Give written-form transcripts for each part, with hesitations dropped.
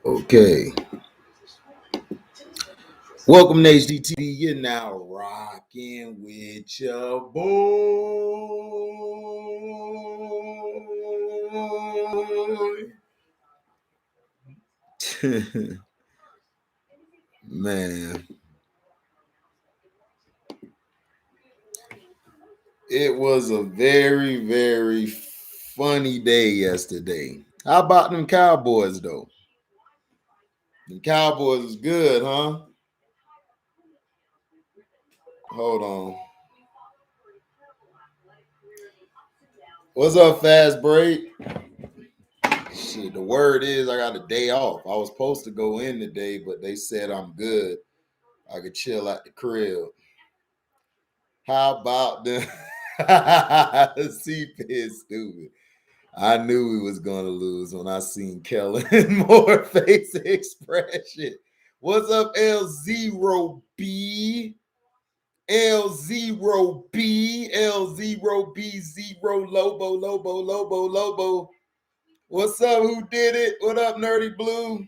Okay. Welcome to HDTV. You're now rocking with your boy. Man, it was a very, very funny day yesterday. How about them Cowboys, though? The Cowboys is good, huh? Hold on. What's up, Fast Break? Shit, the word is I got a day off. I was supposed to go in today, but they said I'm good. I could chill at the crib. How about the CP stupid? I knew we was gonna lose when I seen Kellen Moore face expression. What's up, L0B? L0B, L0B0 Lobo. What's up? Who did it? What up, Nerdy Blue?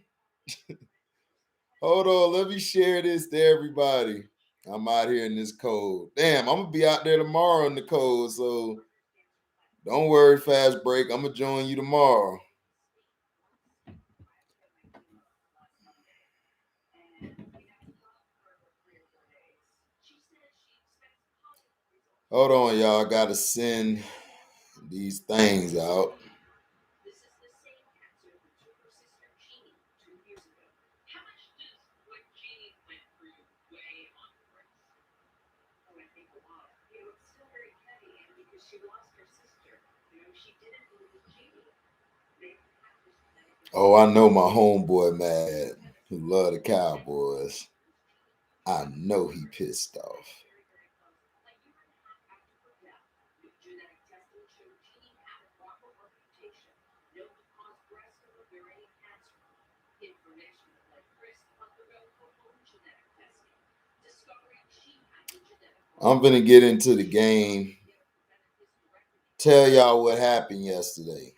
Hold on, let me share this to everybody. I'm out here in this cold. Damn, I'm gonna be out there tomorrow in the cold, so don't worry, Fast Break. I'm gonna join you tomorrow. Hold on, y'all. I gotta send these things out. Oh, I know my homeboy mad who love the Cowboys. I know he pissed off. I'm gonna get into the game. Tell y'all what happened yesterday.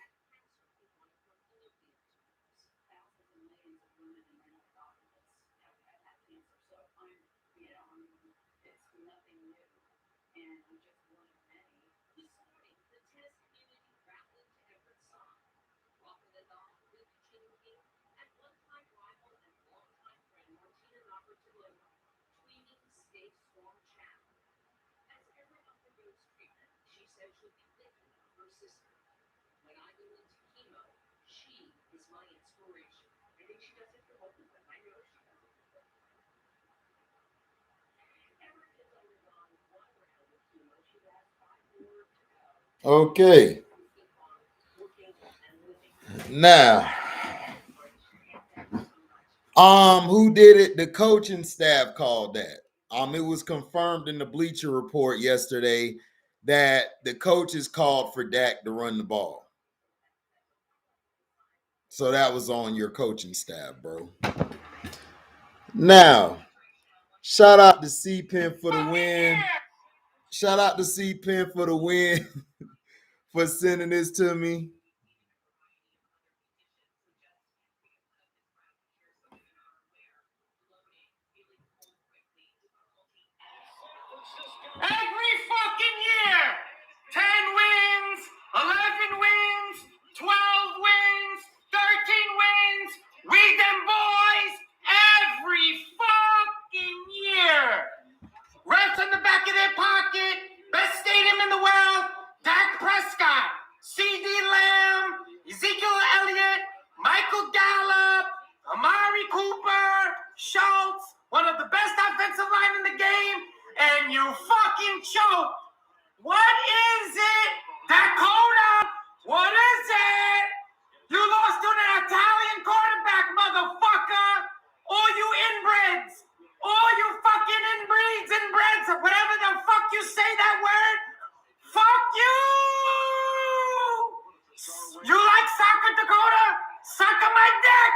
Okay. Now, who did it? The coaching staff called that. It was confirmed in the Bleacher Report yesterday that the coaches called for Dak to run the ball. So that was on your coaching staff, bro. Now, shout out to C-Pen for the win. Shout out to C-Pen for the win for sending this to me. Every fucking year, 10 wins, 11 wins, 12 wins, 13 wins, we them boys, every fucking year. Refs on the back of their pocket, best stadium in the world, Dak Prescott, C.D. Lamb, Ezekiel Elliott, Michael Gallup, Amari Cooper, Schultz, one of the best offensive line in the game, and you fucking choke. What is it? Dakota, what is it? You lost to an Italian quarterback, motherfucker. All you inbreds. All you fucking inbreds, whatever the fuck you say that word. Fuck you. You like soccer, Dakota? Suck on my dick.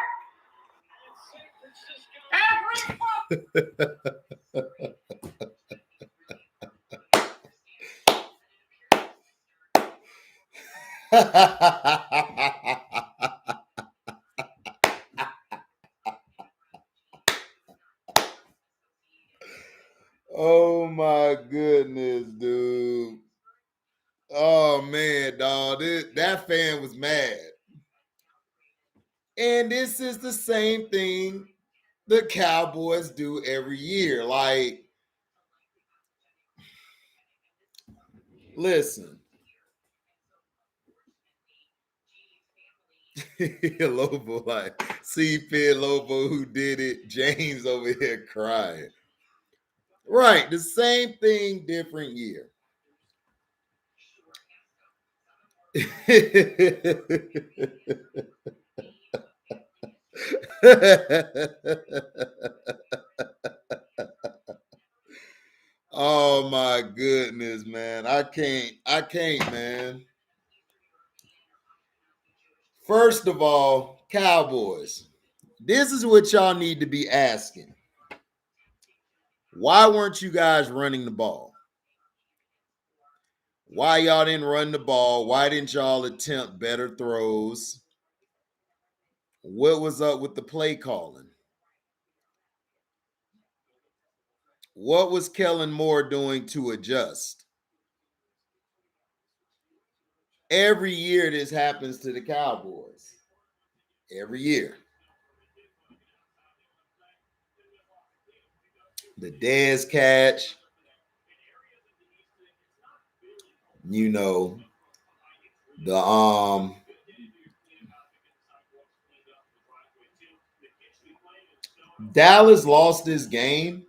Oh man, dog. That fan was mad. And this is the same thing the Cowboys do every year. Like, listen. Lobo, like, see Fed Lobo who did it. James over here crying. Right, the same thing, different year. Oh my goodness, man. I can't, man. First of all, Cowboys. This is what y'all need to be asking. Why weren't you guys running the ball? Why y'all didn't run the ball? Why didn't y'all attempt better throws? What was up with the play calling? What was Kellen Moore doing to adjust? Every year this happens to the Cowboys. Every year. The Dez catch, you know, the Dallas lost this game,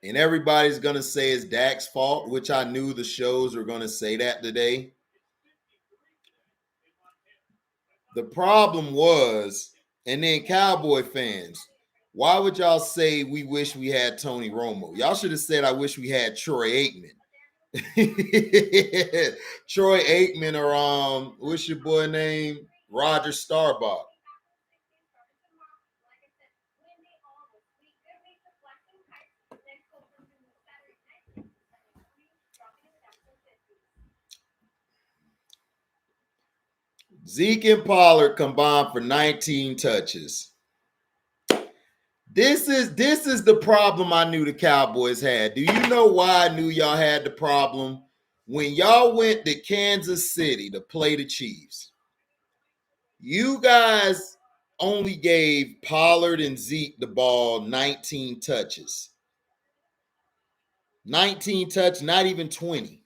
and everybody's gonna say it's Dak's fault, which I knew the shows were gonna say that today. The problem was, and then Cowboy fans, why would y'all say we wish we had Tony Romo? Y'all should have said I wish we had Troy Aikman. Troy Aikman or what's your boy name? Roger Starbuck. Zeke and Pollard combined for 19 touches. This is the problem I knew the Cowboys had. Do you know why I knew y'all had the problem? When y'all went to Kansas City to play the Chiefs, you guys only gave Pollard and Zeke the ball 19 touches. 19 touch, not even 20.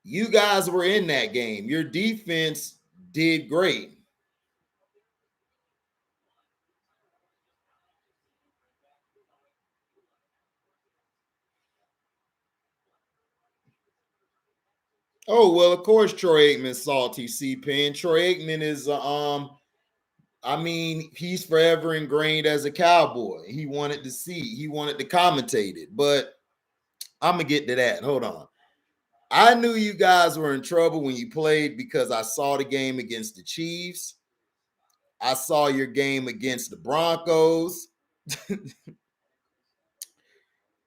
You guys were in that game. Your defense did great. Oh, well, of course Troy Aikman's salty, C-Pen. Troy Aikman is I mean, he's forever ingrained as a Cowboy. He wanted to commentate it, but I'm gonna get to that. Hold on. I knew you guys were in trouble when you played because I saw the game against the Chiefs. I saw your game against the Broncos.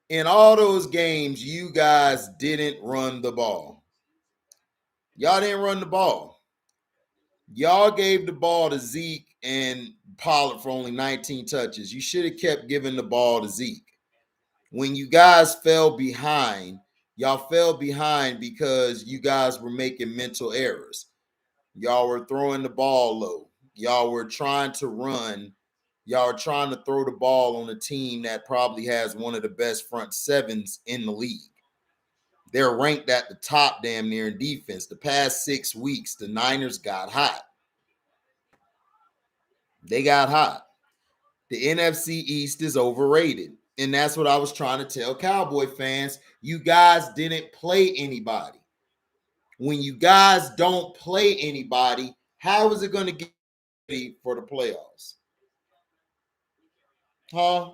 In all those games, you guys didn't run the ball. Y'all didn't run the ball. Y'all gave the ball to Zeke and Pollard for only 19 touches. You should have kept giving the ball to Zeke. When you guys fell behind, y'all fell behind because you guys were making mental errors. Y'all were throwing the ball low. Y'all were trying to run. Y'all were trying to throw the ball on a team that probably has one of the best front sevens in the league. They're ranked at the top damn near in defense. The past 6 weeks, the Niners got hot. They got hot. The NFC East is overrated. And that's what I was trying to tell Cowboy fans. You guys didn't play anybody. When you guys don't play anybody, how is it going to get ready for the playoffs? Huh?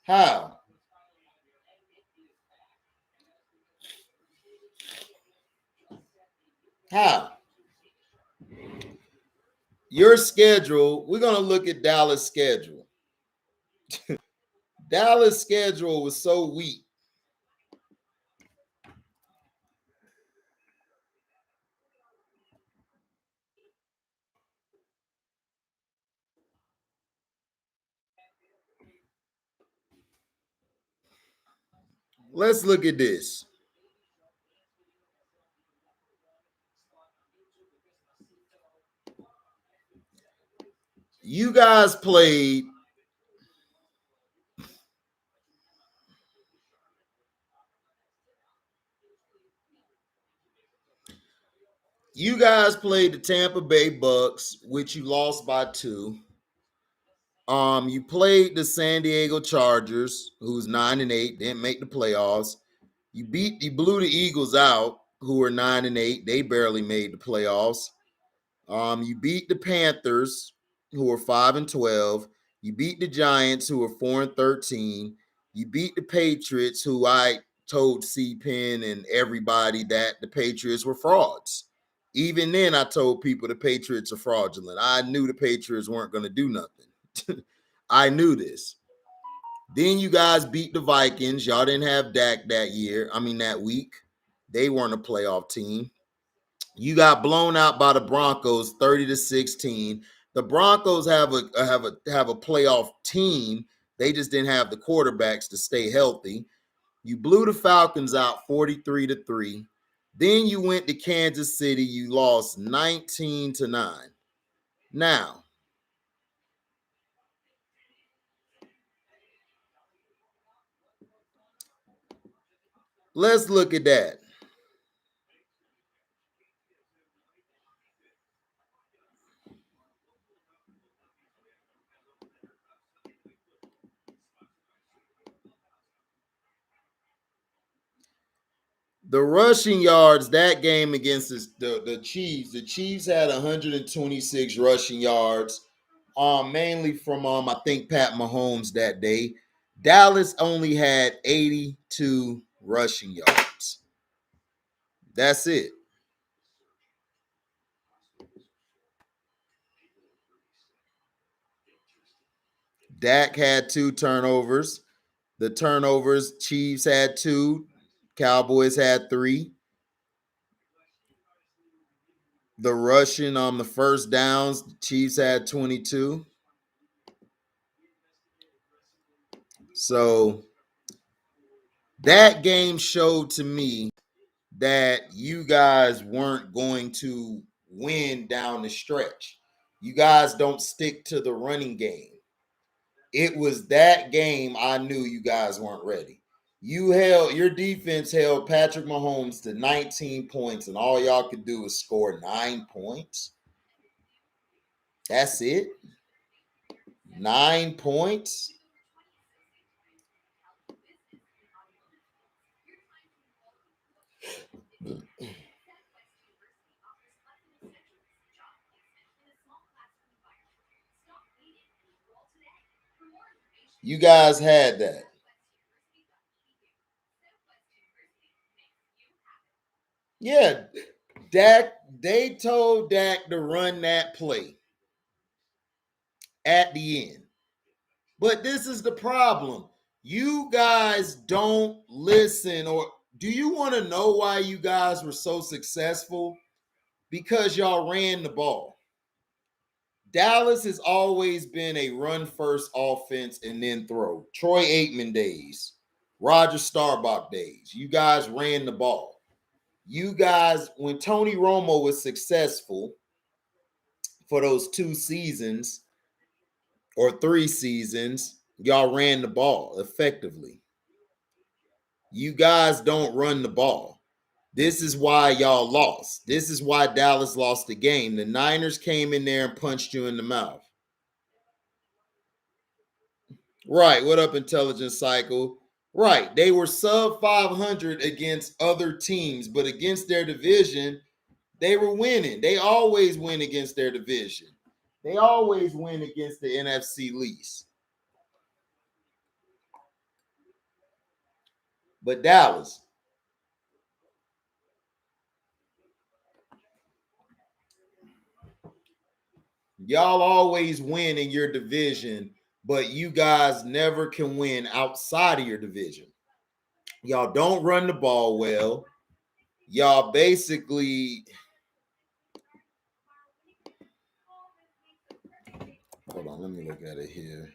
How? How? Your schedule, we're going to look at Dallas' schedule. Dallas' schedule was so weak. Let's look at this. You guys played the Tampa Bay Bucs, which you lost by 2. You played the San Diego Chargers, who's 9-8, didn't make the playoffs. You blew the Eagles out, who were 9-8. They barely made the playoffs. You beat the Panthers, who were 5-12. You beat the Giants, who were 4-13. You beat the Patriots, who I told C Penn and everybody that the Patriots were frauds. Even then, I told people the Patriots are fraudulent. I knew the Patriots weren't going to do nothing. I knew this. Then you guys beat the Vikings. Y'all didn't have Dak that week. They weren't a playoff team. You got blown out by the Broncos 30-16. The Broncos have a playoff team. They just didn't have the quarterbacks to stay healthy. You blew the Falcons out 43-3. Then you went to Kansas City. You lost 19-9. Now, let's look at that. The rushing yards, that game against the Chiefs had 126 rushing yards, mainly from I think Pat Mahomes that day. Dallas only had 82 rushing yards. That's it. Dak had 2 turnovers. The turnovers, Chiefs had 2, Cowboys had 3. The rushing on the first downs, Chiefs had 22. So that game showed to me that you guys weren't going to win down the stretch. You guys don't stick to the running game. It was that game I knew you guys weren't ready. Your defense held Patrick Mahomes to 19 points, and all y'all could do was score 9 points. That's it. 9 points. You guys had that. Yeah, Dak, they told Dak to run that play at the end. But this is the problem. You guys don't listen. Or do you want to know why you guys were so successful? Because y'all ran the ball. Dallas has always been a run first offense and then throw. Troy Aikman days, Roger Staubach days. You guys ran the ball. You guys, when Tony Romo was successful for those 2 seasons or 3 seasons, y'all ran the ball effectively. You guys don't run the ball. This is why y'all lost. This is why Dallas lost the game. The Niners came in there and punched you in the mouth. Right. What up, Intelligence Cycle? Right. They were sub 500 against other teams, but against their division, they were winning. They always win against their division. They always win against the NFC least. But Dallas, y'all always win in your division, but you guys never can win outside of your division. Y'all don't run the ball well. Y'all basically, hold on, let me look at it here.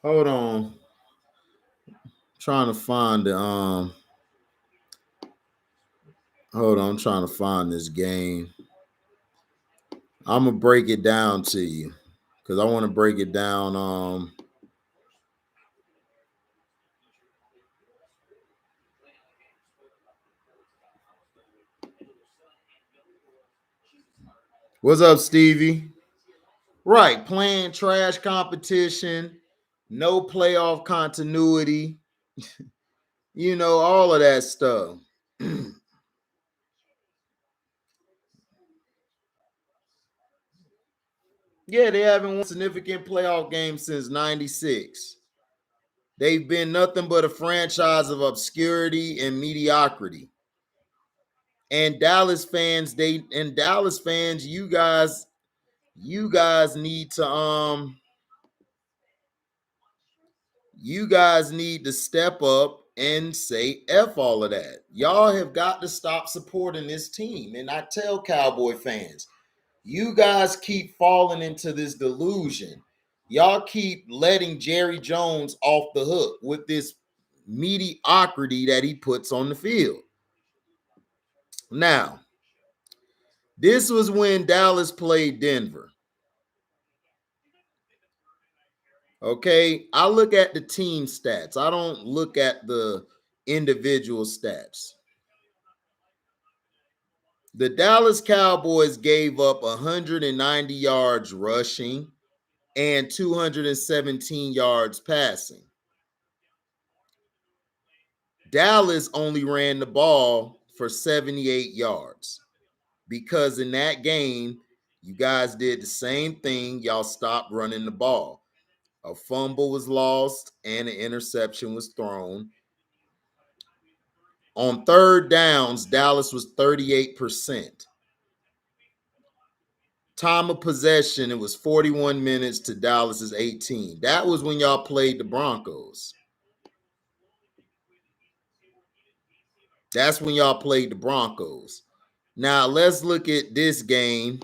Hold on. Trying to find the hold on, I'm trying to find this game. I'm gonna break it down to you because I want to break it down. What's up, Stevie? Right, playing trash competition, no playoff continuity, all of that stuff. Yeah, they haven't won a significant playoff game since 96. They've been nothing but a franchise of obscurity and mediocrity. And Dallas fans, you guys need to step up and say F all of that. Y'all have got to stop supporting this team. And I tell Cowboy fans, you guys keep falling into this delusion. Y'all keep letting Jerry Jones off the hook with this mediocrity that he puts on the field. Now, this was when Dallas played Denver. Okay, I look at the team stats. I don't look at the individual stats. The Dallas Cowboys gave up 190 yards rushing and 217 yards passing. Dallas only ran the ball for 78 yards because in that game, you guys did the same thing. Y'all stopped running the ball. A fumble was lost and an interception was thrown. On third downs, Dallas was 38%. Time of possession, it was 41 minutes to Dallas's 18. That was when y'all played the Broncos. That's when y'all played the Broncos. Now, let's look at this game.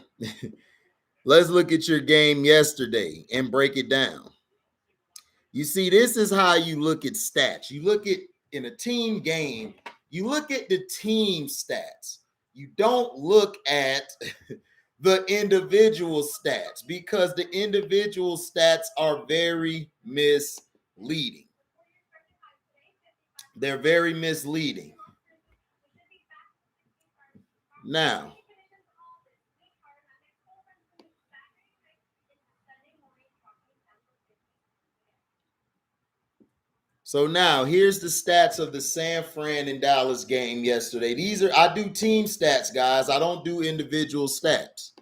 Let's look at your game yesterday and break it down. You see, this is how you look at stats. You look at, in a team game, you look at the team stats. You don't look at the individual stats because the individual stats are very misleading. They're very misleading. Now, here's the stats of the San Fran and Dallas game yesterday. I do team stats, guys. I don't do individual stats.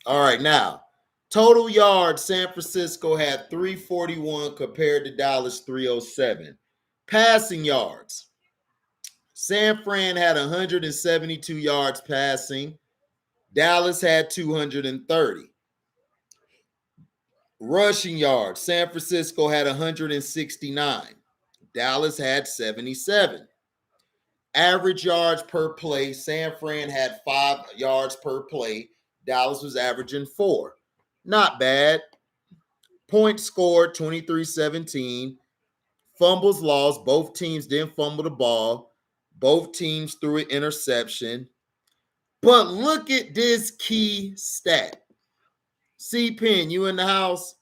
All right, now, total yards, San Francisco had 341 compared to Dallas 307. Passing yards, San Fran had 172 yards passing. Dallas had 230. Rushing yards, San Francisco had 169. Dallas had 77. Average yards per play, San Fran had 5 yards per play. Dallas was averaging 4. Not bad. Points scored, 23-17. Fumbles lost. Both teams didn't fumble the ball. Both teams threw an interception. But look at this key stat. C-Pen, you in the house?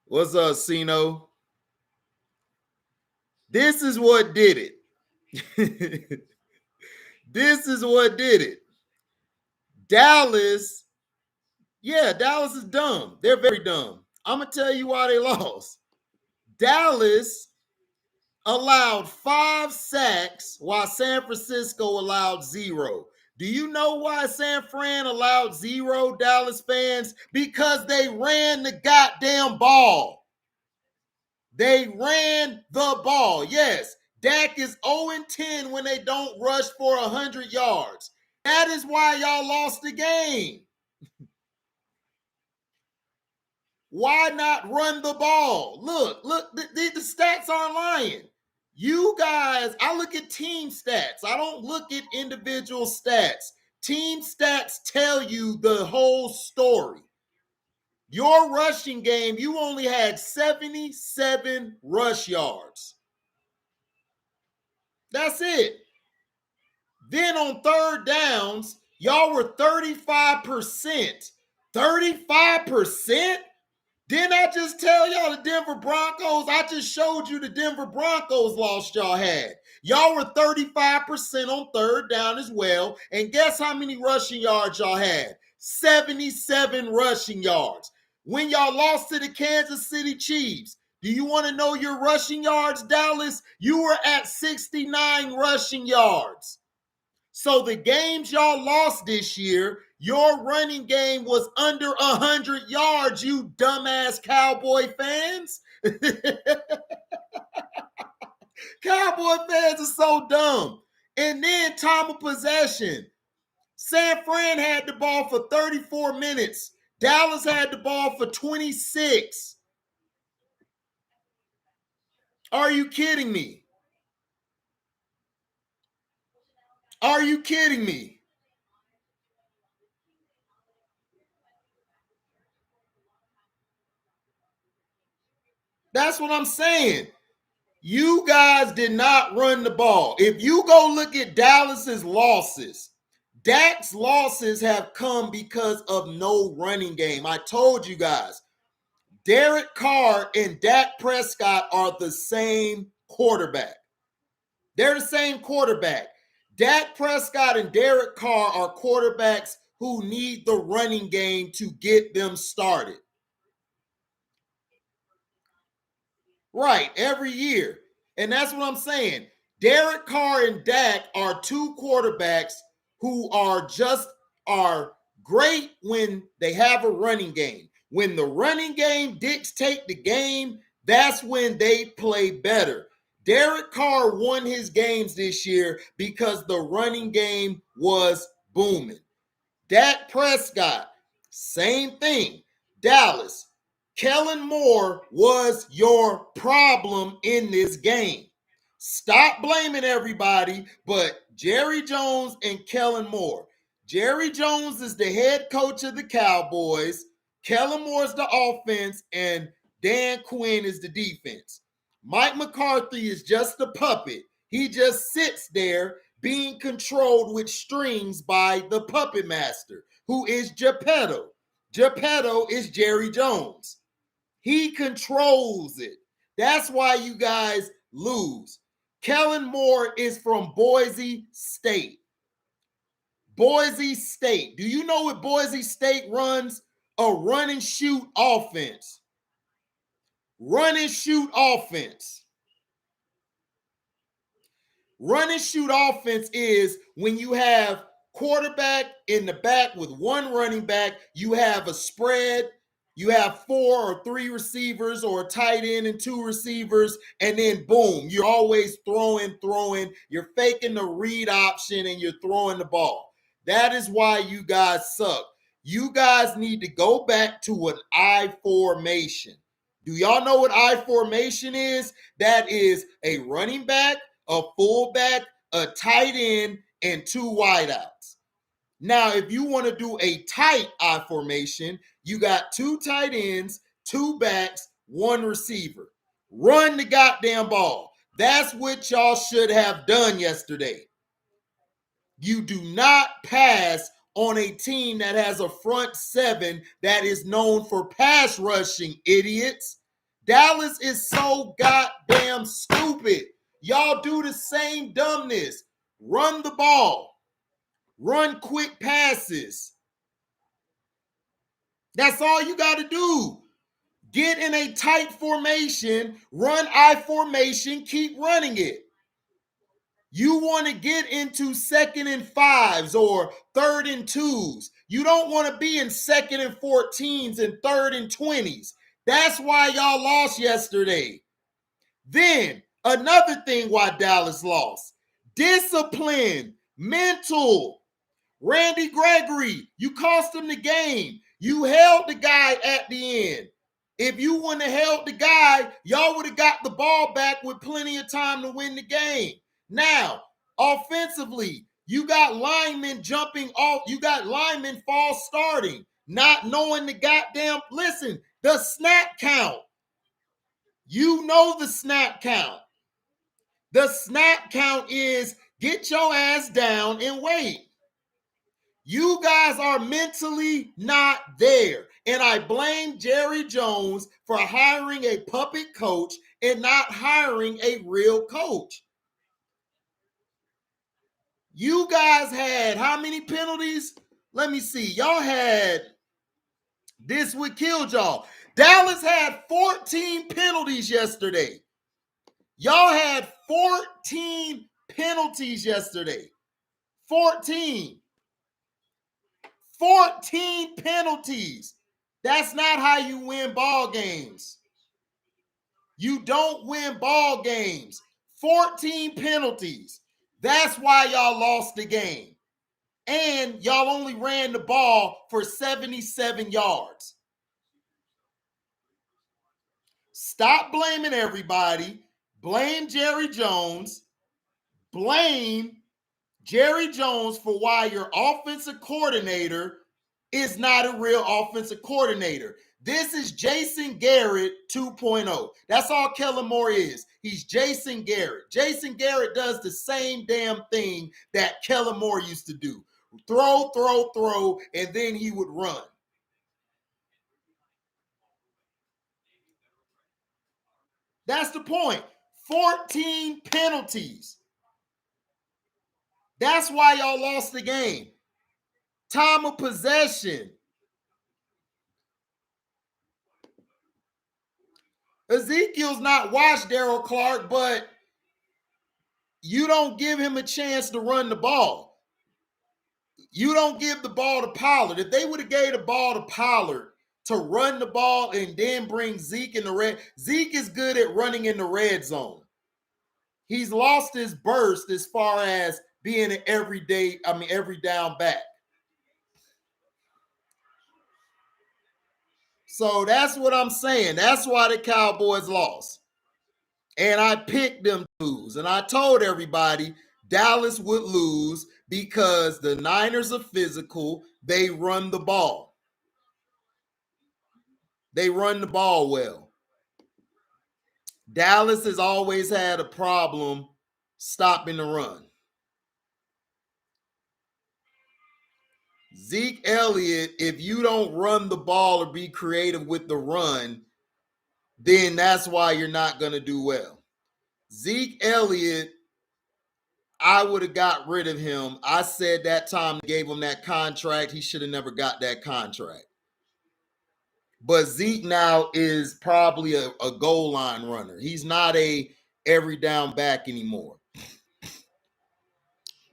What's up, Sino? This is what did it. This is what did it. Dallas is dumb. They're very dumb. I'm going to tell you why they lost. Dallas allowed 5 sacks while San Francisco allowed 0. Do you know why San Fran allowed 0, Dallas fans? Because they ran the goddamn ball. They ran the ball. Yes, Dak is 0-10 when they don't rush for 100 yards. That is why y'all lost the game. Why not run the ball? Look, the stats aren't lying. You guys, I look at team stats. I don't look at individual stats. Team stats tell you the whole story. Your rushing game, you only had 77 rush yards. That's it. Then on third downs, y'all were 35%. 35%? Didn't I just tell y'all the Denver Broncos? I just showed you the Denver Broncos loss y'all had. Y'all were 35% on third down as well. And guess how many rushing yards y'all had? 77 rushing yards. When y'all lost to the Kansas City Chiefs, do you want to know your rushing yards, Dallas? You were at 69 rushing yards. So the games y'all lost this year, your running game was under 100 yards, you dumbass Cowboy fans. Cowboy fans are so dumb. And then time of possession. San Fran had the ball for 34 minutes. Dallas had the ball for 26. Are you kidding me? Are you kidding me? That's what I'm saying. You guys did not run the ball. If you go look at Dallas's losses, Dak's losses have come because of no running game. I told you guys, Derek Carr and Dak Prescott are the same quarterback. They're the same quarterback. Dak Prescott and Derek Carr are quarterbacks who need the running game to get them started. Right, every year. And that's what I'm saying. Derek Carr and Dak are two quarterbacks who are great when they have a running game. When the running game dictates the game, that's when they play better. Derek Carr won his games this year because the running game was booming. Dak Prescott, same thing. Dallas, Kellen Moore was your problem in this game. Stop blaming everybody but Jerry Jones and Kellen Moore. Jerry Jones is the head coach of the Cowboys. Kellen Moore is the offense, and Dan Quinn is the defense. Mike McCarthy is just a puppet. He just sits there being controlled with strings by the puppet master, who is Geppetto. Geppetto is Jerry Jones. He controls it. That's why you guys lose. Kellen Moore is from Boise State. Boise State. Do you know what Boise State runs? A run and shoot offense. Run and shoot offense. Run and shoot offense is when you have quarterback in the back with one running back, you have a spread, you have 4 or 3 receivers or a tight end and 2 receivers, and then boom, you're always throwing, you're faking the read option and you're throwing the ball. That is why you guys suck. You guys need to go back to an I formation. Do y'all know what I formation is? That is a running back, a fullback, a tight end, and 2 wideouts. Now, if you want to do a tight I formation, you got 2 tight ends, 2 backs, 1 receiver. Run the goddamn ball. That's what y'all should have done yesterday. You do not pass on a team that has a front 7 that is known for pass rushing, idiots. Dallas is so goddamn stupid. Y'all do the same dumbness. Run the ball. Run quick passes. That's all you got to do. Get in a tight formation, run I formation, keep running it. You want to get into 2nd and 5s or 3rd and 2s. You don't want to be in 2nd and 14s and 3rd and 20s. That's why y'all lost yesterday. Then, another thing why Dallas lost. Discipline, mental. Randy Gregory, you cost him the game. You held the guy at the end. If you wouldn't have held the guy, y'all would have got the ball back with plenty of time to win the game. Now, offensively, You got linemen jumping off. You got linemen false starting, not knowing the goddamn, listen, the snap count. You know the snap count. The snap count is get your ass down and wait. You guys are mentally not there. And I blame Jerry Jones for hiring a puppet coach and not hiring a real coach. You guys had how many penalties? Let me see. Y'all had, this would kill y'all. Dallas had 14 penalties yesterday. Y'all had 14 penalties yesterday. 14. 14 penalties. That's not how you win ball games. You don't win ball games. 14 penalties. That's why y'all lost the game. And y'all only ran the ball for 77 yards. Stop blaming everybody. Blame Jerry Jones. Blame Jerry Jones for why your offensive coordinator is not a real offensive coordinator. This is Jason Garrett 2.0. That's all Kellen Moore is. He's Jason Garrett. Jason Garrett does the same damn thing that Kellen Moore used to do. Throw, throw, throw, and then he would run. That's the point. 14 penalties. That's why y'all lost the game. Time of possession. Ezekiel's not washed, Daryl Clark, but you don't give him a chance to run the ball. You don't give the ball to Pollard. If they would have gave the ball to Pollard to run the ball and then bring Zeke in the red, Zeke is good at running in the red zone. He's lost his burst as far as being an every down back. So that's what I'm saying. That's why the Cowboys lost. And I picked them to lose. And I told everybody Dallas would lose because the Niners are physical. They run the ball. They run the ball well. Dallas has always had a problem stopping the run. Zeke Elliott, if you don't run the ball or be creative with the run, then that's why you're not going to do well. Zeke Elliott, I would have got rid of him. I said that time they gave him that contract, he should have never got that contract. But Zeke now is probably a goal line runner. He's not a every down back anymore.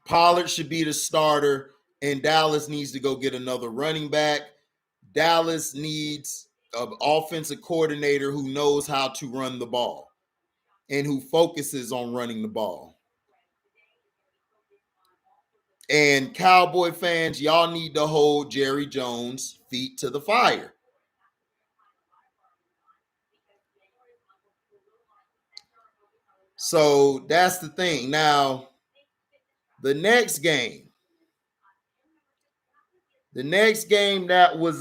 Pollard should be the starter, and Dallas needs to go get another running back. Dallas needs an offensive coordinator who knows how to run the ball and who focuses on running the ball. And Cowboy fans, y'all need to hold Jerry Jones' feet to the fire. So that's the thing. Now, the next game that was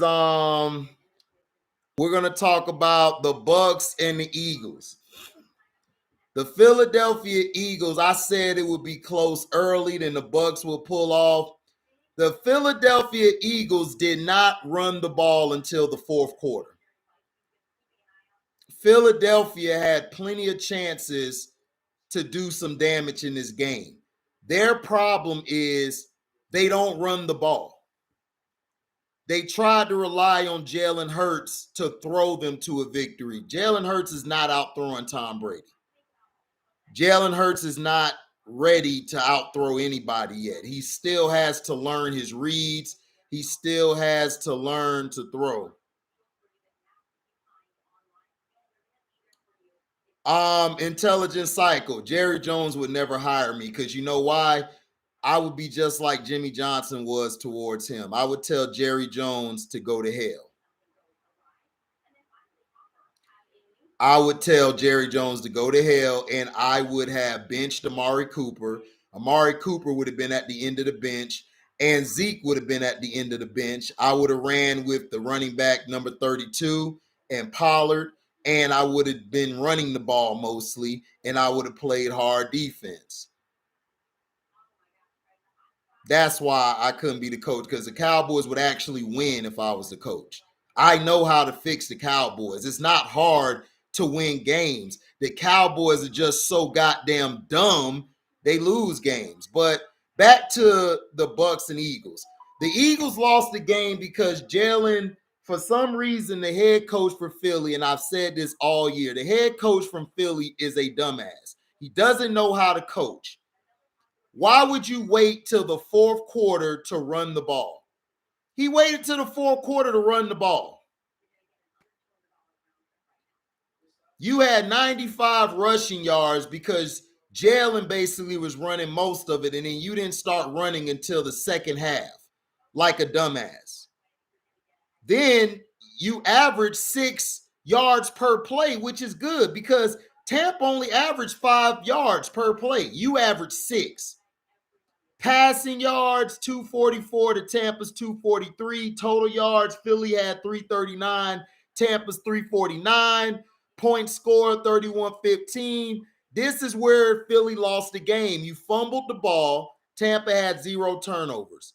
we're going to talk about the Bucs and the Eagles. The Philadelphia Eagles, I said it would be close early, then the Bucs will pull off. The Philadelphia Eagles did not run the ball until the fourth quarter. Philadelphia had plenty of chances to do some damage in this game. Their problem is they don't run the ball. They tried to rely on Jalen Hurts to throw them to a victory. Jalen Hurts is not out throwing Tom Brady. Jalen Hurts is not ready to outthrow anybody yet. He still has to learn his reads. He still has to learn to throw. Intelligent Cycle. Jerry Jones would never hire me because you know why? I would be just like Jimmy Johnson was towards him. I would tell Jerry Jones to go to hell. I would tell Jerry Jones to go to hell, and I would have benched Amari Cooper. Amari Cooper would have been at the end of the bench, and Zeke would have been at the end of the bench. I would have ran with the running back number 32 and Pollard, and I would have been running the ball mostly, and I would have played hard defense. That's why I couldn't be the coach, because the Cowboys would actually win if I was the coach. I know how to fix the Cowboys. It's not hard to win games. The Cowboys are just so goddamn dumb, they lose games. But back to the Bucs and Eagles. The Eagles lost the game because Jalen, for some reason, the head coach for Philly, and I've said this all year, the head coach from Philly is a dumbass. He doesn't know how to coach. Why would you wait till the fourth quarter to run the ball? He waited till the fourth quarter to run the ball. You had 95 rushing yards because Jalen basically was running most of it, and then you didn't start running until the second half, like a dumbass. Then you averaged 6 yards per play, which is good because Tampa only averaged 5 yards per play. You averaged 6. Passing yards, 244 to Tampa's 243. Total yards, Philly had 339. Tampa's 349. Points scored, 31-15. This is where Philly lost the game. You fumbled the ball. Tampa had 0 turnovers.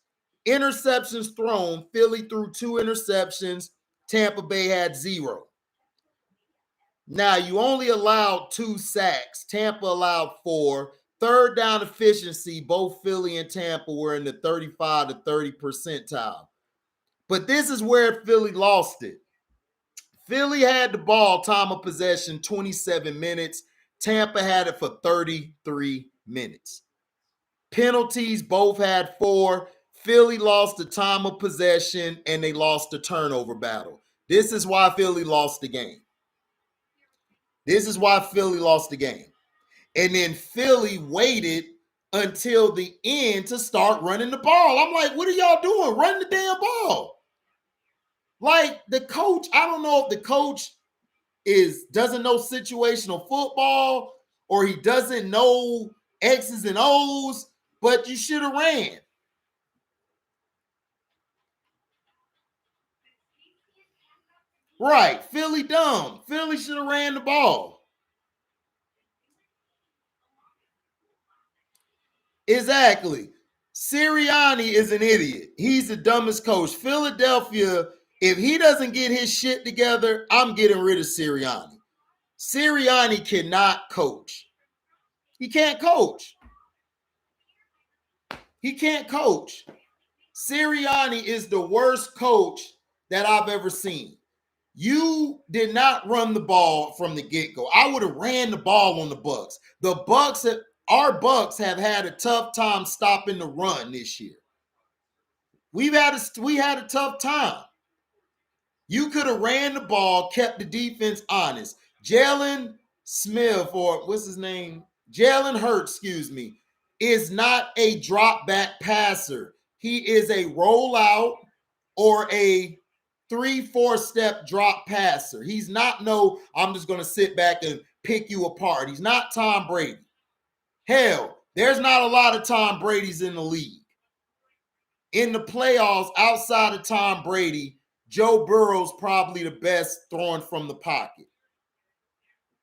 Interceptions thrown. Philly threw 2 interceptions. Tampa Bay had 0. Now, you only allowed 2 sacks. Tampa allowed 4. Third down efficiency, both Philly and Tampa were in the 35 to 30 percentile. But this is where Philly lost it. Philly had the ball, time of possession, 27 minutes. Tampa had it for 33 minutes. Penalties, both had 4. Philly lost the time of possession, and they lost the turnover battle. This is why Philly lost the game. This is why Philly lost the game. And then Philly waited until the end to start running the ball. I'm like, what are y'all doing? Run the damn ball. Like the coach, I don't know if the coach doesn't know situational football or he doesn't know X's and O's, but you should have ran. Right, Philly dumb. Philly should have ran the ball. Exactly. Sirianni is an idiot. He's the dumbest coach. Philadelphia, if he doesn't get his shit together, I'm getting rid of Sirianni. Sirianni cannot coach. He can't coach. He can't coach. Sirianni is the worst coach that I've ever seen. You did not run the ball from the get-go. I would have ran the ball on the Bucs. Our Bucs have had a tough time stopping the run this year. We had a tough time. You could have ran the ball, kept the defense honest. Jalen Smith, or what's his name? Jalen Hurts, is not a drop back passer. He is a rollout or a 3-4 step drop passer. He's not I'm just going to sit back and pick you apart. He's not Tom Brady. Hell, there's not a lot of Tom Brady's in the league. In the playoffs, outside of Tom Brady, Joe Burrow's probably the best throwing from the pocket.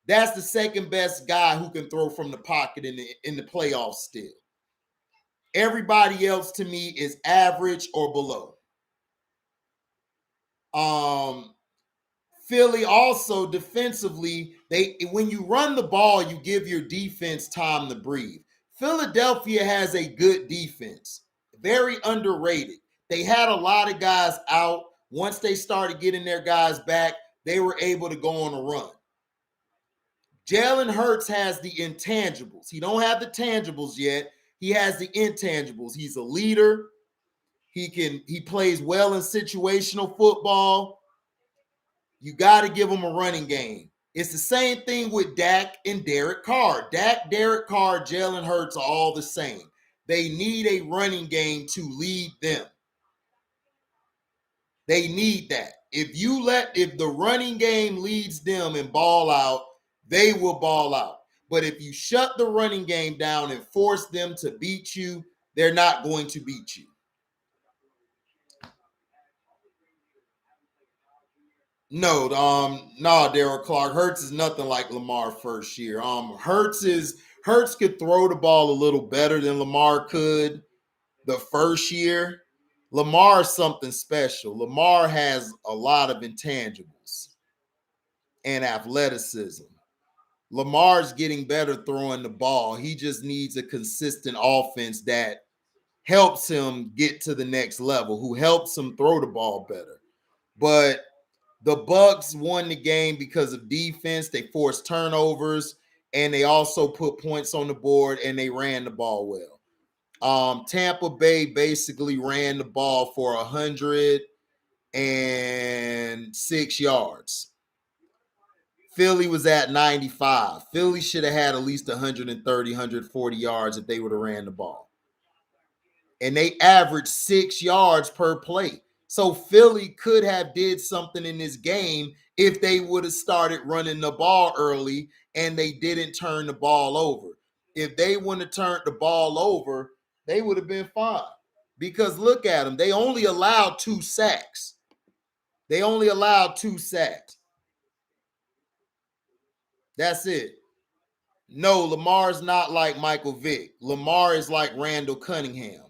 That's the second best guy who can throw from the pocket in the playoffs still. Everybody else to me is average or below. Philly also defensively, when you run the ball, you give your defense time to breathe. Philadelphia has a good defense, very underrated. They had a lot of guys out. Once they started getting their guys back, they were able to go on a run. Jalen Hurts has the intangibles. He don't have the tangibles yet. He has the intangibles. He's a leader. He plays well in situational football. You got to give him a running game. It's the same thing with Dak and Derek Carr. Dak, Derek Carr, Jalen Hurts are all the same. They need a running game to lead them. They need that. If the running game leads them and ball out, they will ball out. But if you shut the running game down and force them to beat you, they're not going to beat you. No, Daryl Clark. Hurts is nothing like Lamar first year. Hurts could throw the ball a little better than Lamar could the first year. Lamar is something special. Lamar has a lot of intangibles and athleticism. Lamar's getting better throwing the ball. He just needs a consistent offense that helps him get to the next level, who helps him throw the ball better. But the Bucs won the game because of defense. They forced turnovers, and they also put points on the board, and they ran the ball well. Tampa Bay basically ran the ball for 106 yards. Philly was at 95. Philly should have had at least 130, 140 yards if they would have ran the ball. And they averaged 6 yards per play. So Philly could have did something in this game if they would have started running the ball early and they didn't turn the ball over. If they wouldn't have turned the ball over, they would have been fine. Because look at them. They only allowed 2 sacks. That's it. No, Lamar's not like Michael Vick. Lamar is like Randall Cunningham.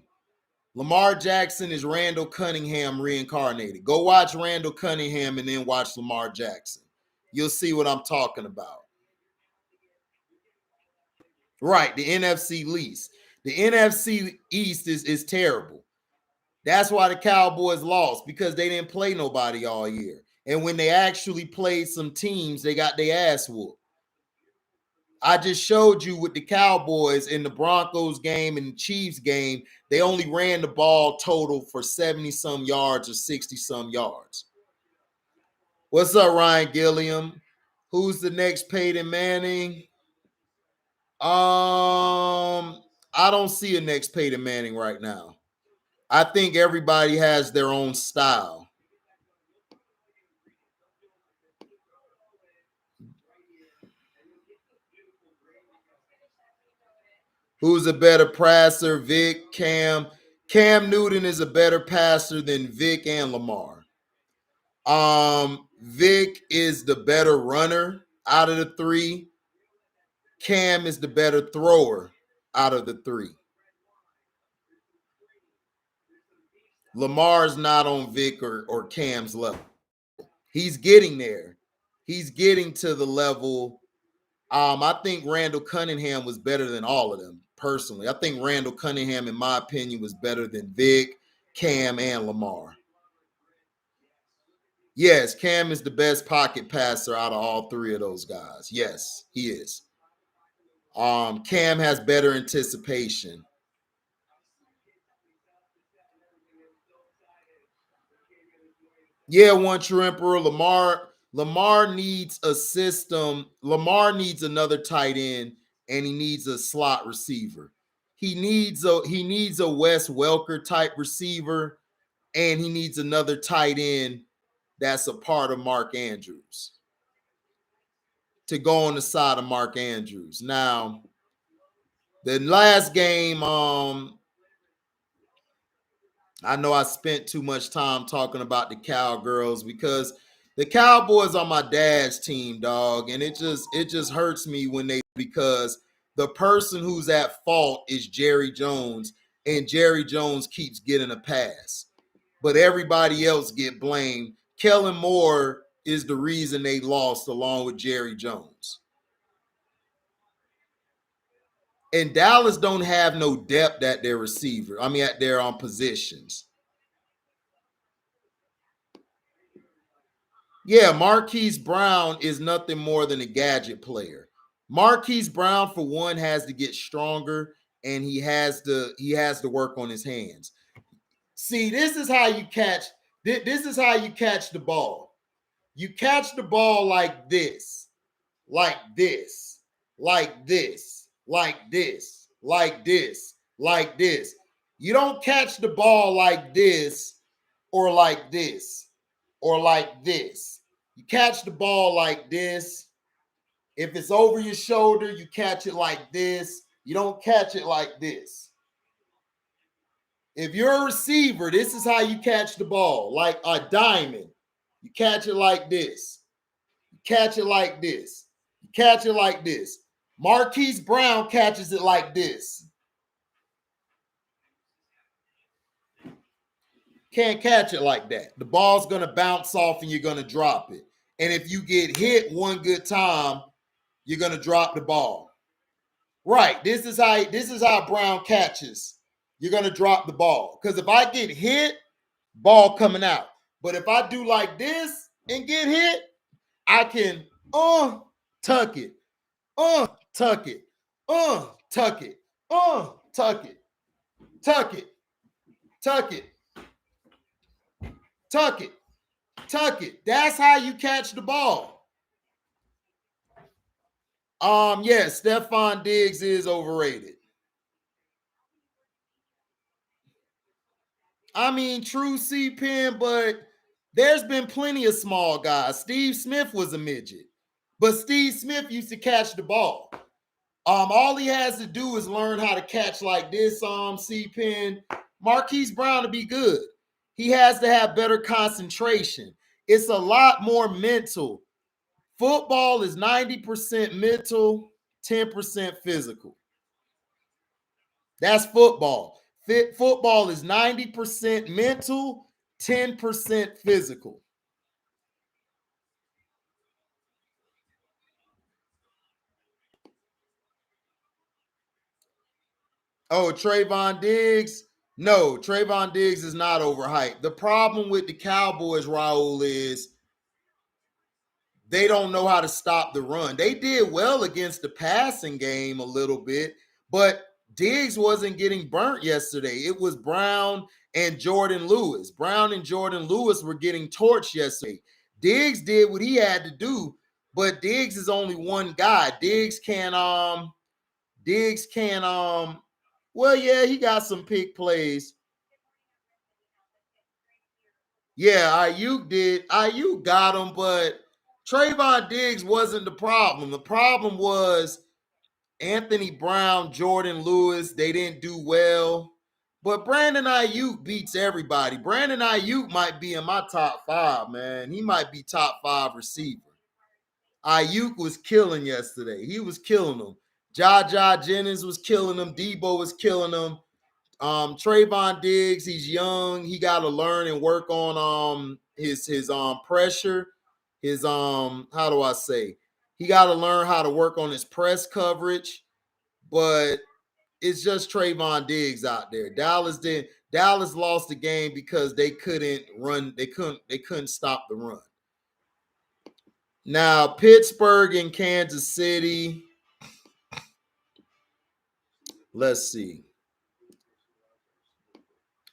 Lamar Jackson is Randall Cunningham reincarnated. Go watch Randall Cunningham and then watch Lamar Jackson. You'll see what I'm talking about. Right, the NFC East. The NFC East is terrible. That's why the Cowboys lost, because they didn't play nobody all year. And when they actually played some teams, they got their ass whooped. I just showed you with the Cowboys in the Broncos game and the Chiefs game, they only ran the ball total for 70-some yards or 60-some yards. What's up, Ryan Gilliam? Who's the next Peyton Manning? I don't see a next Peyton Manning right now. I think everybody has their own style. Who's a better passer, Vic, Cam? Cam Newton is a better passer than Vic and Lamar. Vic is the better runner out of the 3. Cam is the better thrower out of the 3. Lamar's not on Vic or Cam's level. He's getting there. He's getting to the level. I think Randall Cunningham was better than all of them, personally. I think Randall Cunningham, in my opinion, was better than Vic, Cam, and Lamar. Yes, Cam is the best pocket passer out of all 3 of those guys. Yes, he is. Cam has better anticipation. Yeah, One True Emperor. Lamar needs a system. Lamar needs another tight end, and he needs a slot receiver. He needs a Wes Welker type receiver, and he needs another tight end that's a part of Mark Andrews to go on the side of Mark Andrews. Now, the last game, I know I spent too much time talking about the Cowgirls because the Cowboys are my dad's team, dog, and it just hurts me when they, because the person who's at fault is Jerry Jones, and Jerry Jones keeps getting a pass, but everybody else get blamed. Kellen Moore is the reason they lost, along with Jerry Jones. And Dallas don't have no depth at their receiver. I mean, at their positions. Yeah, Marquise Brown is nothing more than a gadget player. Marquise Brown, for one, has to get stronger, and he has to work on his hands. See, this is how you catch. This is how you catch the ball. You catch the ball like this, like this, like this, like this, like this, like this. You don't catch the ball like this, or like this, or like this. You catch the ball like this If it's over your shoulder, you catch it like this. You don't catch it like this. If you're a receiver, this is how you catch the ball, like a diamond. You catch it like this. You catch it like this. You catch it like this. Marquise Brown catches it like this. Can't catch it like that. The ball's going to bounce off and you're going to drop it. And if you get hit one good time, you're going to drop the ball. Right. This is how Brown catches. You're going to drop the ball. Because if I get hit, ball coming out. But if I do like this and get hit, I can tuck it. Tuck it. Tuck it. Tuck it. Tuck it. Tuck it. Tuck it. Tuck it. That's how you catch the ball. Yes, Stephon Diggs is overrated. I mean, true C-Pen, but there's been plenty of small guys. Steve Smith was a midget, but Steve Smith used to catch the ball. All he has to do is learn how to catch like this, C-Pen. Marquise Brown to be good. He has to have better concentration. It's a lot more mental. Football is 90% mental, 10% physical. That's football. Football is 90% mental, 10% physical. Oh, Trayvon Diggs? No, Trayvon Diggs is not overhyped. The problem with the Cowboys, Raul, is they don't know how to stop the run. They did well against the passing game a little bit, but Diggs wasn't getting burnt yesterday. It was Brown and Jordan Lewis. Brown and Jordan Lewis were getting torched yesterday. Diggs did what he had to do, but Diggs is only one guy. Diggs can well, yeah, he got some pick plays. Yeah, Ayuk got him, but Trayvon Diggs wasn't the problem. The problem was Anthony Brown, Jordan Lewis, they didn't do well. But Brandon Ayuk beats everybody. Brandon Ayuk might be in my top 5, man. He might be top 5 receiver. Ayuk was killing yesterday. He was killing them. Jaja Jennings was killing them. Debo was killing them. Trayvon Diggs, he's young. He got to learn and work on his pressure. His how do I say? He got to learn how to work on his press coverage. But it's just Trayvon Diggs out there. Dallas lost the game because they couldn't run. They couldn't stop the run. Now Pittsburgh and Kansas City. Let's see.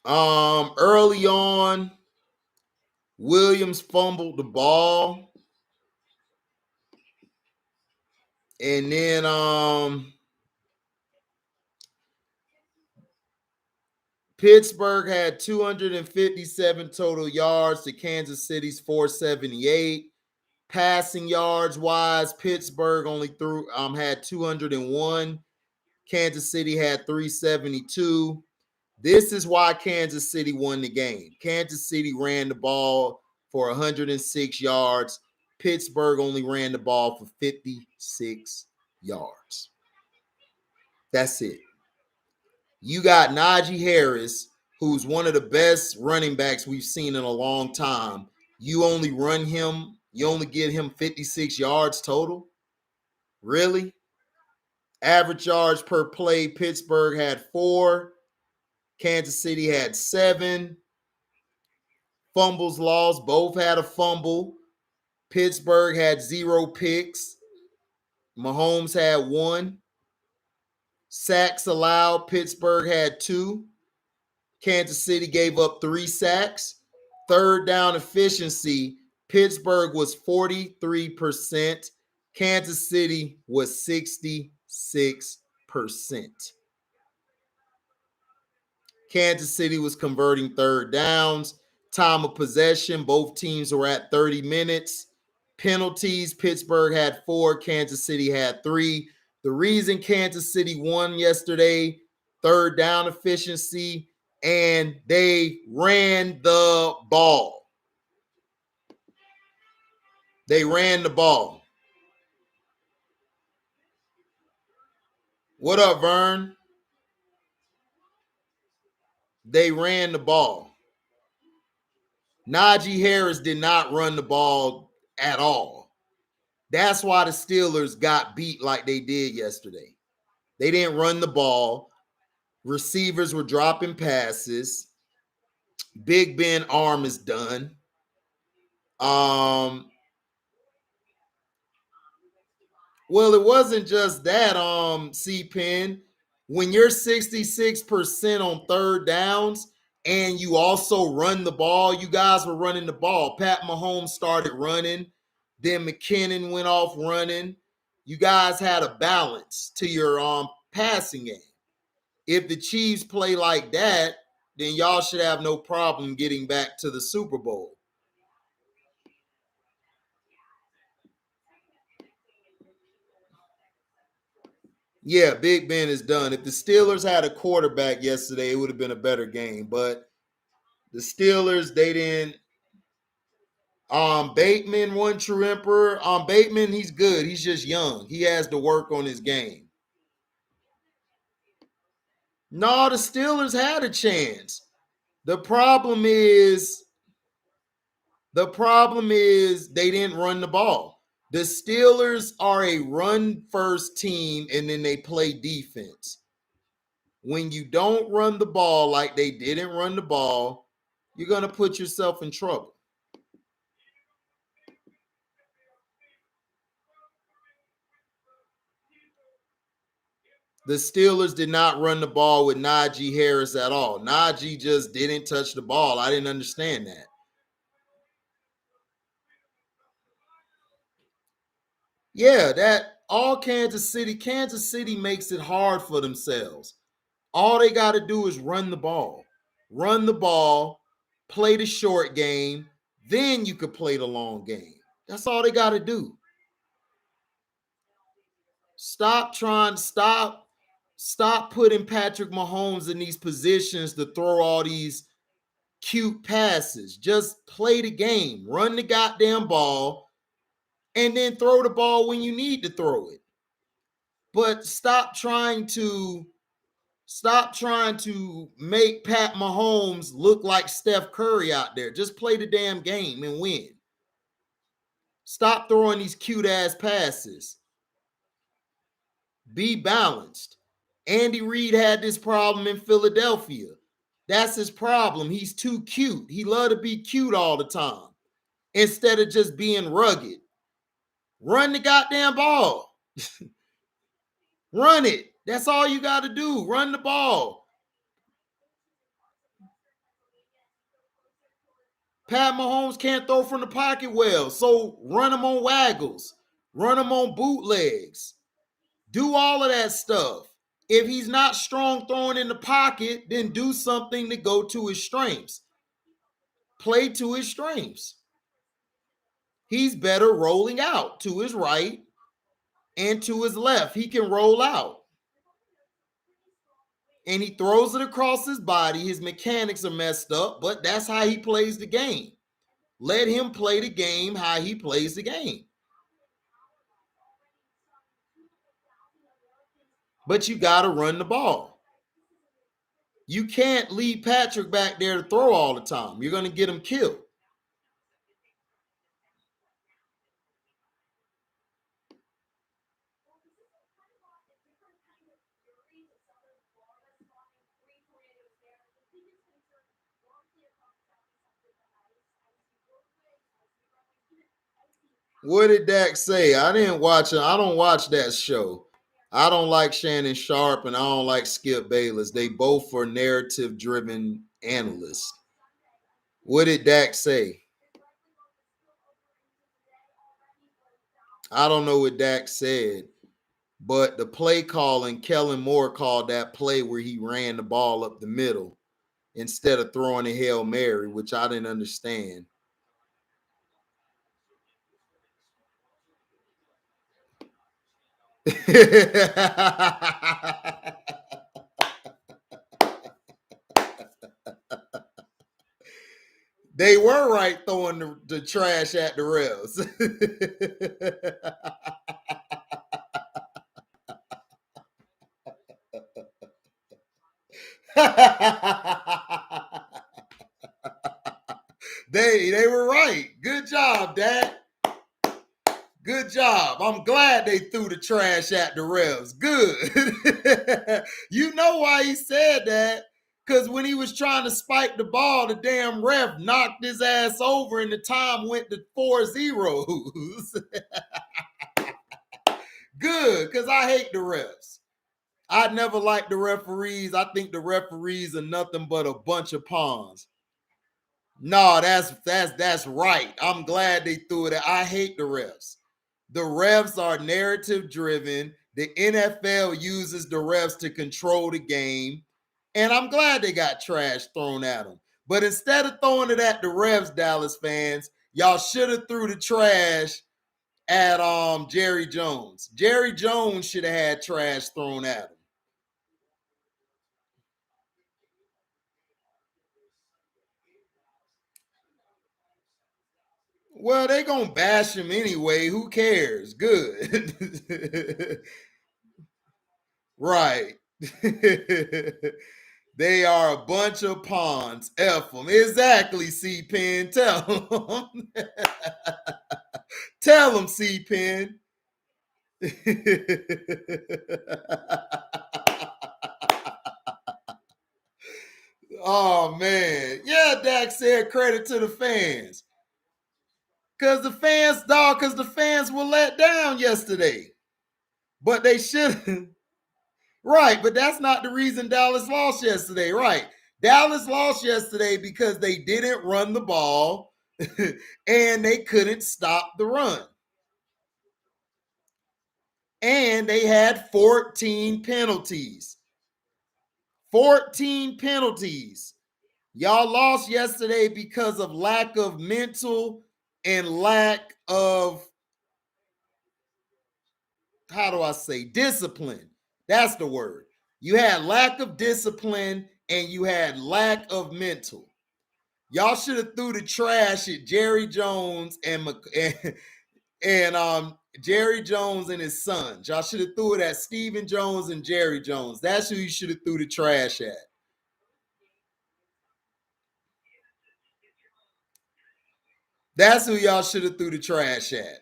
Early on, Williams fumbled the ball. And then Pittsburgh had 257 total yards to Kansas City's 478. Passing yards wise, Pittsburgh only had 201. Kansas City had 372. This is why Kansas City won the game. Kansas City ran the ball for 106 yards. Pittsburgh only ran the ball for 56 yards. That's it. You got Najee Harris, who's one of the best running backs we've seen in a long time. You only get him 56 yards total? Really? Average yards per play, Pittsburgh had 4. Kansas City had 7. Fumbles lost, both had a fumble. Pittsburgh had 0 picks. Mahomes had 1. Sacks allowed, Pittsburgh had 2. Kansas City gave up 3 sacks. Third down efficiency, Pittsburgh was 43%. Kansas City was 66%. Kansas City was converting third downs. Time of possession, both teams were at 30 minutes. Penalties, Pittsburgh had 4, Kansas City had 3. The reason Kansas City won yesterday, third down efficiency, and they ran the ball. They ran the ball. What up, Vern? They ran the ball. Najee Harris did not run the ball at all. That's why the Steelers got beat like they did yesterday. They didn't run the ball. Receivers were dropping passes. Big Ben arm is done. Well, it wasn't just that, C-Pen. When you're 66% on third downs and you also run the ball, you guys were running the ball. Pat Mahomes started running. Then McKinnon went off running. You guys had a balance to your passing game. If the Chiefs play like that, then y'all should have no problem getting back to the Super Bowl. Yeah, Big Ben is done. If the Steelers had a quarterback yesterday, it would have been a better game. But the Steelers, they didn't. Bateman, one true emperor. Bateman, he's good. He's just young. He has to work on his game. No, the Steelers had a chance. The problem is they didn't run the ball. The Steelers are a run-first team, and then they play defense. When you don't run the ball like they didn't run the ball, you're going to put yourself in trouble. The Steelers did not run the ball with Najee Harris at all. Najee just didn't touch the ball. I didn't understand that. Yeah, that all Kansas City makes it hard for themselves. All they got to do is run the ball. Run the ball, play the short game, then you could play the long game. That's all they got to do. Stop putting Patrick Mahomes in these positions to throw all these cute passes. Just play the game. Run the goddamn ball and then throw the ball when you need to throw it. But stop trying to make Pat Mahomes look like Steph Curry out there. Just play the damn game and win. Stop throwing these cute ass passes. Be balanced. Andy Reid had this problem in Philadelphia. That's his problem. He's too cute. He love to be cute all the time instead of just being rugged. Run the goddamn ball. Run it. That's all you got to do. Run the ball. Pat Mahomes can't throw from the pocket well, so run him on waggles. Run him on bootlegs. Do all of that stuff. If he's not strong throwing in the pocket, then do something to go to his strengths. Play to his strengths. He's better rolling out to his right and to his left. He can roll out. And he throws it across his body. His mechanics are messed up, but that's how he plays the game. Let him play the game how he plays the game. But you got to run the ball. You can't leave Patrick back there to throw all the time. You're going to get him killed. What did Dak say? I didn't watch it. I don't watch that show. I don't like Shannon Sharp and I don't like Skip Bayless. They both are narrative-driven analysts. What did Dak say? I don't know what Dak said, but the play calling, Kellen Moore called that play where he ran the ball up the middle instead of throwing a Hail Mary, which I didn't understand. They were right throwing the trash at the refs. They were right. Good job, Dad. Good job. I'm glad they threw the trash at the refs. Good. You know why he said that? Because when he was trying to spike the ball, the damn ref knocked his ass over and the time went to 4 zeros. Good, because I hate the refs. I never liked the referees. I think the referees are nothing but a bunch of pawns. No, that's right. I'm glad they threw it. I hate the refs. The refs are narrative driven. The NFL uses the refs to control the game. And I'm glad they got trash thrown at them. But instead of throwing it at the refs, Dallas fans, y'all should have threw the trash at Jerry Jones. Jerry Jones should have had trash thrown at him. Well, they gonna bash him anyway. Who cares? Good. Right. They are a bunch of pawns. F them. Exactly, C-Pen. Tell them. Tell them, C-Pen. Oh, man. Yeah, Dak said credit to the fans. Because the fans were let down yesterday. But they shouldn't. Right, but that's not the reason Dallas lost yesterday. Right. Dallas lost yesterday because they didn't run the ball and they couldn't stop the run. And they had 14 penalties. 14 penalties. Y'all lost yesterday because of lack of mental and lack of, how do I say, discipline. That's the word. You had lack of discipline and you had lack of mental. Y'all should have threw the trash at Jerry Jones and Jerry Jones and his sons. Y'all should have threw it at Stephen Jones and Jerry Jones. That's who you should have threw the trash at. That's who y'all should have threw the trash at.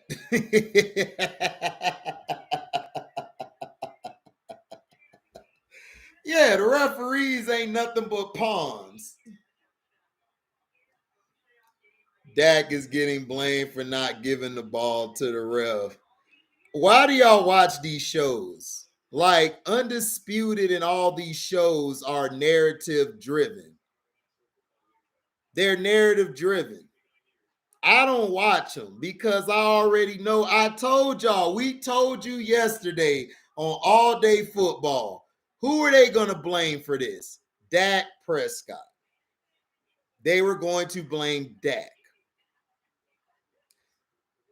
Yeah, the referees ain't nothing but pawns. Dak is getting blamed for not giving the ball to the ref. Why do y'all watch these shows? Like Undisputed and all these shows are narrative driven. They're narrative driven. I don't watch them because I already know. I told y'all, we told you yesterday on All Day Football. Who are they going to blame for this? Dak Prescott. They were going to blame Dak.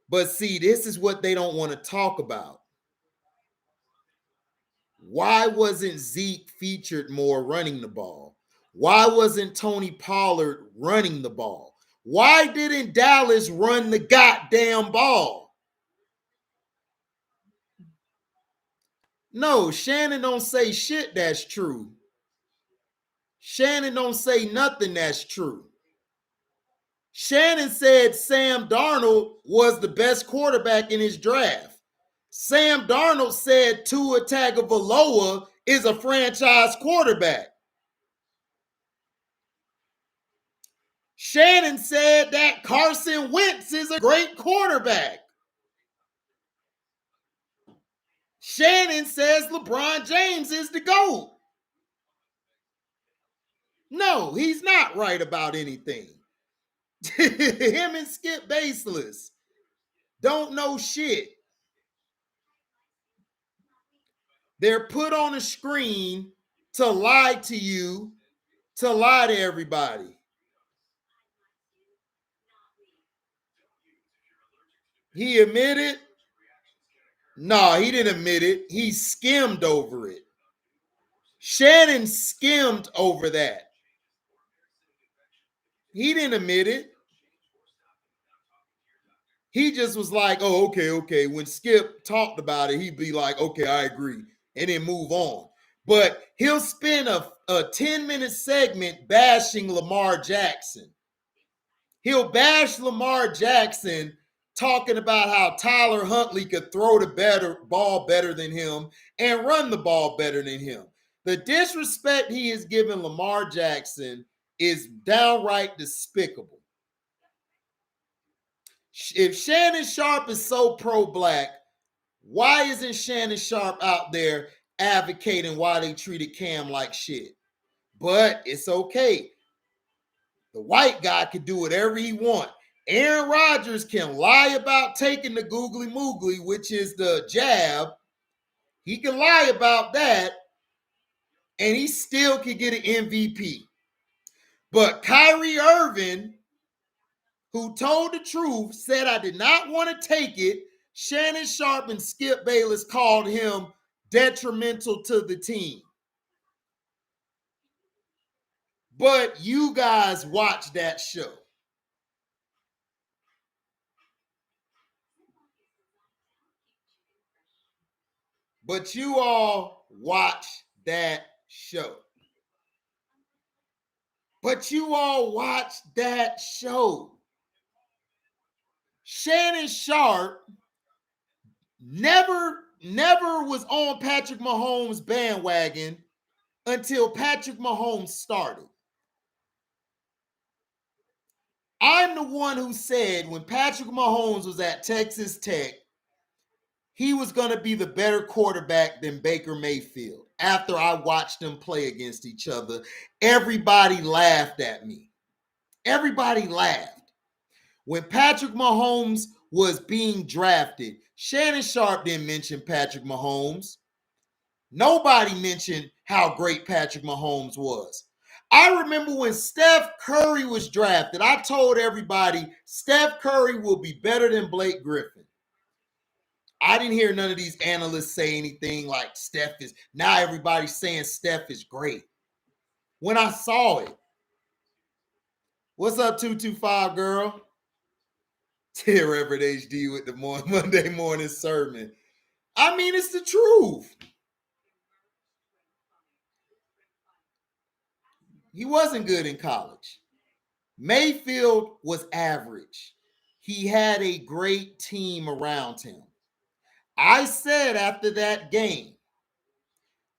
But see, this is what they don't want to talk about. Why wasn't Zeke featured more running the ball? Why wasn't Tony Pollard running the ball? Why didn't Dallas run the goddamn ball? No, Shannon don't say shit that's true. Shannon don't say nothing that's true. Shannon said Sam Darnold was the best quarterback in his draft. Sam Darnold said Tua Tagovailoa is a franchise quarterback. Shannon said that Carson Wentz is a great quarterback. Shannon says LeBron James is the GOAT. No, he's not right about anything. Him and Skip Baseless don't know shit. They're put on a screen to lie to you, to lie to everybody. He admitted, No, he didn't admit it. He skimmed over it. Shannon skimmed over that. He didn't admit it. He just was like, oh, okay. When Skip talked about it, he'd be like, okay, I agree, and then move on. But he'll spend a 10-minute segment bashing Lamar Jackson. He'll bash Lamar Jackson, talking about how Tyler Huntley could throw the ball better than him and run the ball better than him. The disrespect he has given Lamar Jackson is downright despicable. If Shannon Sharpe is so pro-black, why isn't Shannon Sharpe out there advocating why they treated Cam like shit? But it's okay. The white guy can do whatever he wants. Aaron Rodgers can lie about taking the googly moogly, which is the jab. He can lie about that, and he still can get an MVP. But Kyrie Irving, who told the truth, said, I did not want to take it. Shannon Sharpe and Skip Bayless called him detrimental to the team. But you guys watch that show. But you all watch that show. But you all watch that show. Shannon Sharpe never was on Patrick Mahomes' bandwagon until Patrick Mahomes started. I'm the one who said when Patrick Mahomes was at Texas Tech, he was going to be the better quarterback than Baker Mayfield. After I watched them play against each other, everybody laughed at me. Everybody laughed. When Patrick Mahomes was being drafted, Shannon Sharpe didn't mention Patrick Mahomes. Nobody mentioned how great Patrick Mahomes was. I remember when Steph Curry was drafted, I told everybody Steph Curry will be better than Blake Griffin. I didn't hear none of these analysts say anything like Steph is, now everybody's saying Steph is great. When I saw it, what's up, 225 girl? Reverend HD with the Monday morning sermon. I mean, it's the truth. He wasn't good in college. Mayfield was average. He had a great team around him. I said after that game,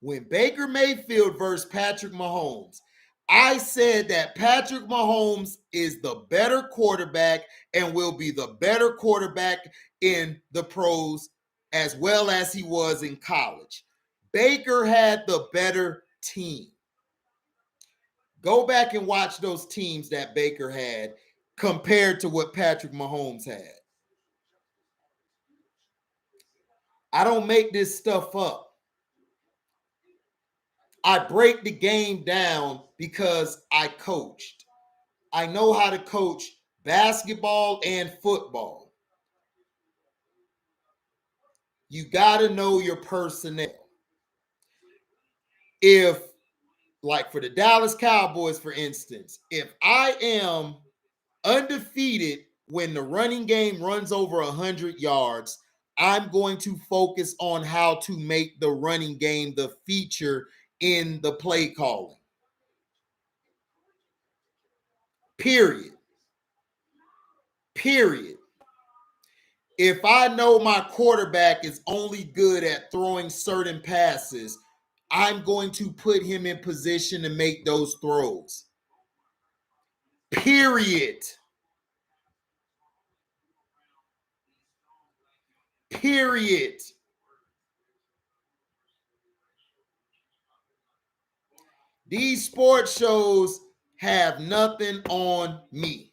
when Baker Mayfield versus Patrick Mahomes, I said that Patrick Mahomes is the better quarterback and will be the better quarterback in the pros as well as he was in college. Baker had the better team. Go back and watch those teams that Baker had compared to what Patrick Mahomes had. I don't make this stuff up. I break the game down because I coached. I know how to coach basketball and football. You got to know your personnel. If, like for the Dallas Cowboys, for instance, if I am undefeated when the running game runs over 100 yards, I'm going to focus on how to make the running game the feature in the play calling. Period. If I know my quarterback is only good at throwing certain passes, I'm going to put him in position to make those throws. Period. These sports shows have nothing on me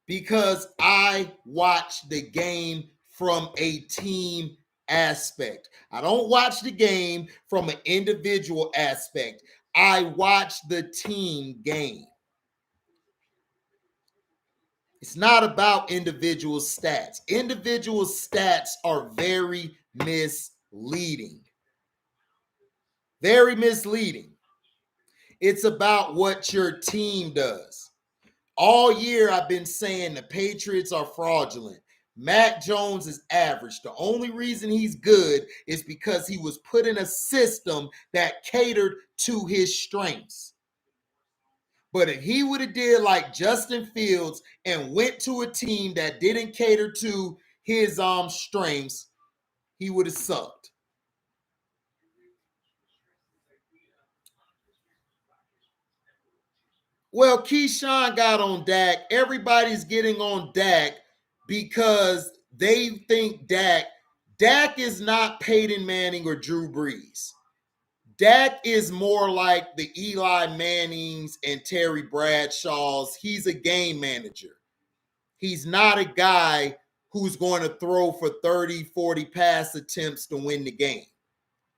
because I watch the game from a team aspect. I don't watch the game from an individual aspect. I watch the team game. It's not about individual stats. Individual stats are very misleading. Very misleading. It's about what your team does. All year, I've been saying the Patriots are fraudulent. Mac Jones is average. The only reason he's good is because he was put in a system that catered to his strengths. But if he would have did like Justin Fields and went to a team that didn't cater to his strengths, he would have sucked. Well, Keyshawn got on Dak. Everybody's getting on Dak because they think Dak is not Peyton Manning or Drew Brees. Dak is more like the Eli Mannings and Terry Bradshaws. He's a game manager. He's not a guy who's going to throw for 30, 40 pass attempts to win the game.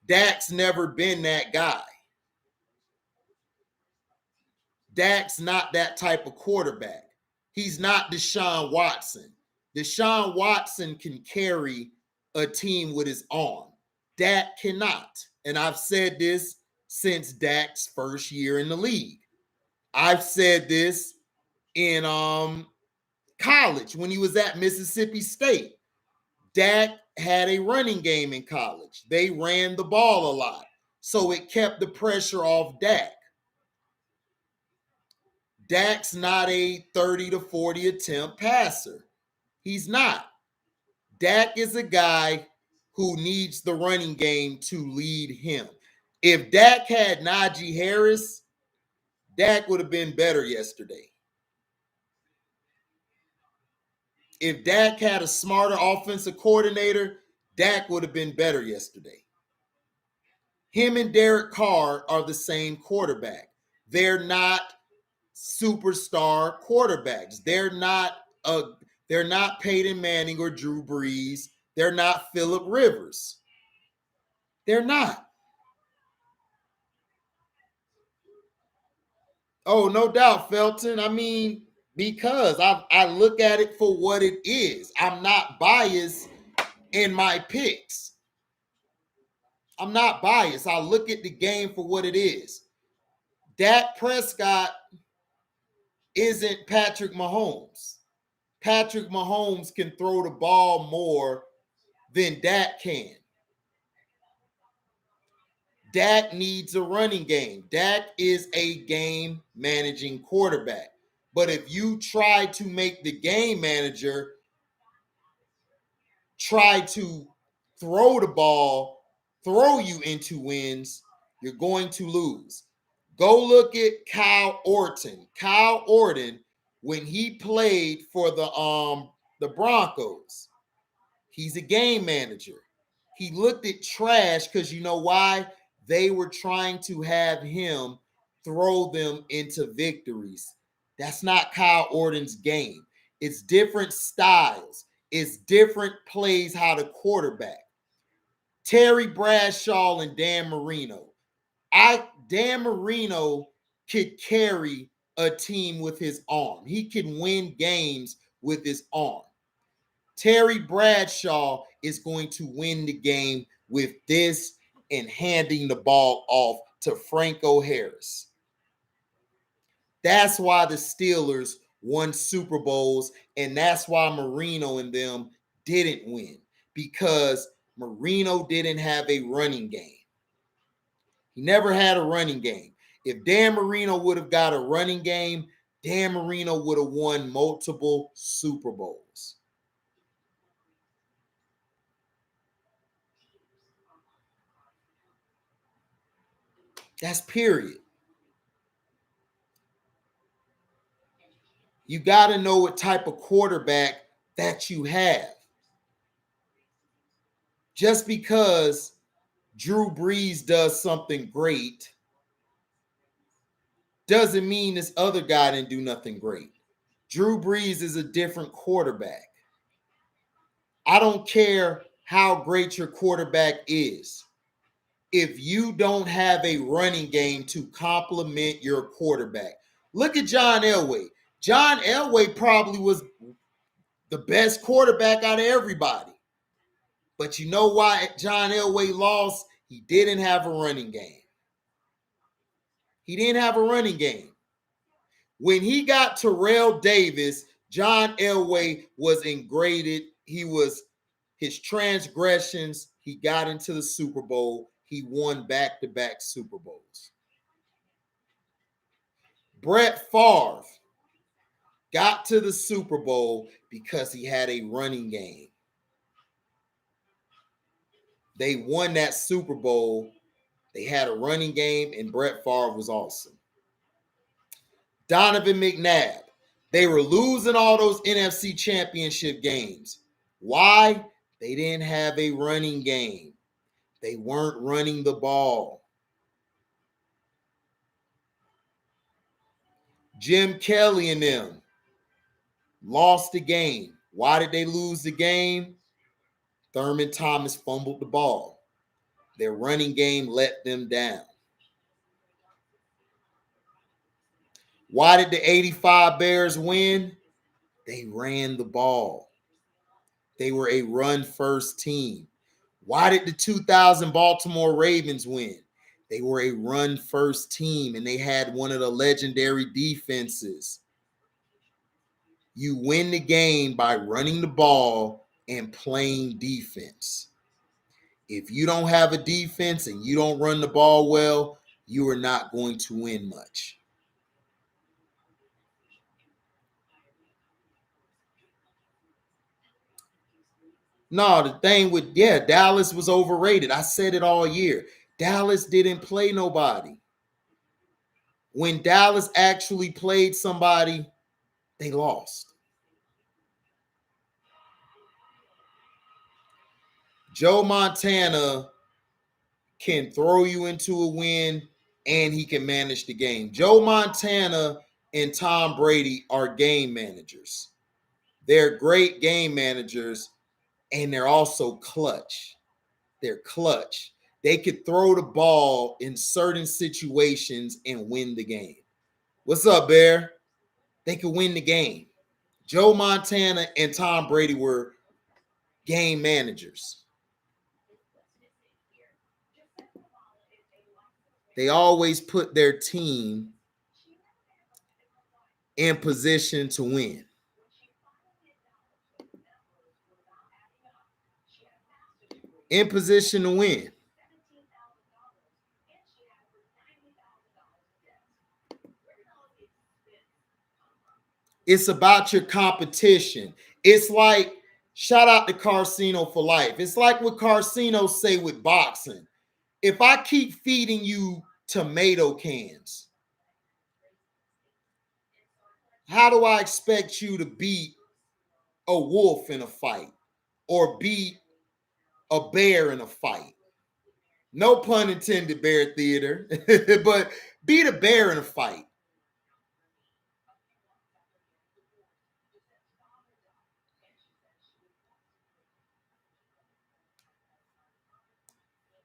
Dak's never been that guy. Dak's not that type of quarterback. He's not Deshaun Watson. Deshaun Watson can carry a team with his arm. Dak cannot. And I've said this since Dak's first year in the league. I've said this in college when he was at Mississippi State. Dak had a running game in college. They ran the ball a lot. So it kept the pressure off Dak. Dak's not a 30 to 40 attempt passer. He's not. Dak is a guy who needs the running game to lead him. If Dak had Najee Harris, Dak would have been better yesterday. If Dak had a smarter offensive coordinator, Dak would have been better yesterday. Him and Derek Carr are the same quarterback. They're not superstar quarterbacks. They're not Peyton Manning or Drew Brees. They're not Phillip Rivers. They're not. Oh, no doubt, Felton. I mean, because I look at it for what it is. I'm not biased in my picks. I'm not biased. I look at the game for what it is. Dak Prescott isn't Patrick Mahomes. Patrick Mahomes can throw the ball more than Dak can. Dak needs a running game. Dak is a game managing quarterback. But if you try to make the game manager try to throw the ball, throw you into wins, you're going to lose. Go look at Kyle Orton. Kyle Orton, when he played for the Broncos, he's a game manager. He looked at trash because you know why? They were trying to have him throw them into victories. That's not Kyle Orton's game. It's different styles. It's different plays how to quarterback. Terry Bradshaw and Dan Marino. Dan Marino could carry a team with his arm. He can win games with his arm. Terry Bradshaw is going to win the game with this and handing the ball off to Franco Harris. That's why the Steelers won Super Bowls, and that's why Marino and them didn't win, because Marino didn't have a running game. He never had a running game. If Dan Marino would have got a running game, Dan Marino would have won multiple Super Bowls. That's period. You got to know what type of quarterback that you have. Just because Drew Brees does something great doesn't mean this other guy didn't do nothing great. Drew Brees is a different quarterback. I don't care how great your quarterback is. If you don't have a running game to complement your quarterback. Look at John Elway. John Elway probably was the best quarterback out of everybody. But you know why John Elway lost? He didn't have a running game. He didn't have a running game. When he got Terrell Davis, John Elway was ingraded. His transgressions, he got into the Super Bowl. He won back-to-back Super Bowls. Brett Favre got to the Super Bowl because he had a running game. They won that Super Bowl. They had a running game, and Brett Favre was awesome. Donovan McNabb. They were losing all those NFC championship games. Why? They didn't have a running game. They weren't running the ball. Jim Kelly and them lost the game. Why did they lose the game? Thurman Thomas fumbled the ball. Their running game let them down. Why did the 85 Bears win? They ran the ball. They were a run-first team. Why did the 2000 Baltimore Ravens win? They were a run-first team, and they had one of the legendary defenses. You win the game by running the ball and playing defense. If you don't have a defense and you don't run the ball well, you are not going to win much. No, the thing with, Dallas was overrated. I said it all year. Dallas didn't play nobody. When Dallas actually played somebody, they lost. Joe Montana can throw you into a win, and he can manage the game. Joe Montana and Tom Brady are game managers. They're great game managers, and they're also clutch. They're clutch. They could throw the ball in certain situations and win the game. What's up, Bear? They could win the game. Joe Montana and Tom Brady were game managers. They always put their team in position to win. In position to win. It's about your competition. It's like, shout out to Carcino for life. It's like what Carcino say with boxing. If I keep feeding you tomato cans, how do I expect you to beat a wolf in a fight or beat a bear in a fight? No pun intended, Bear Theater, but beat a bear in a fight.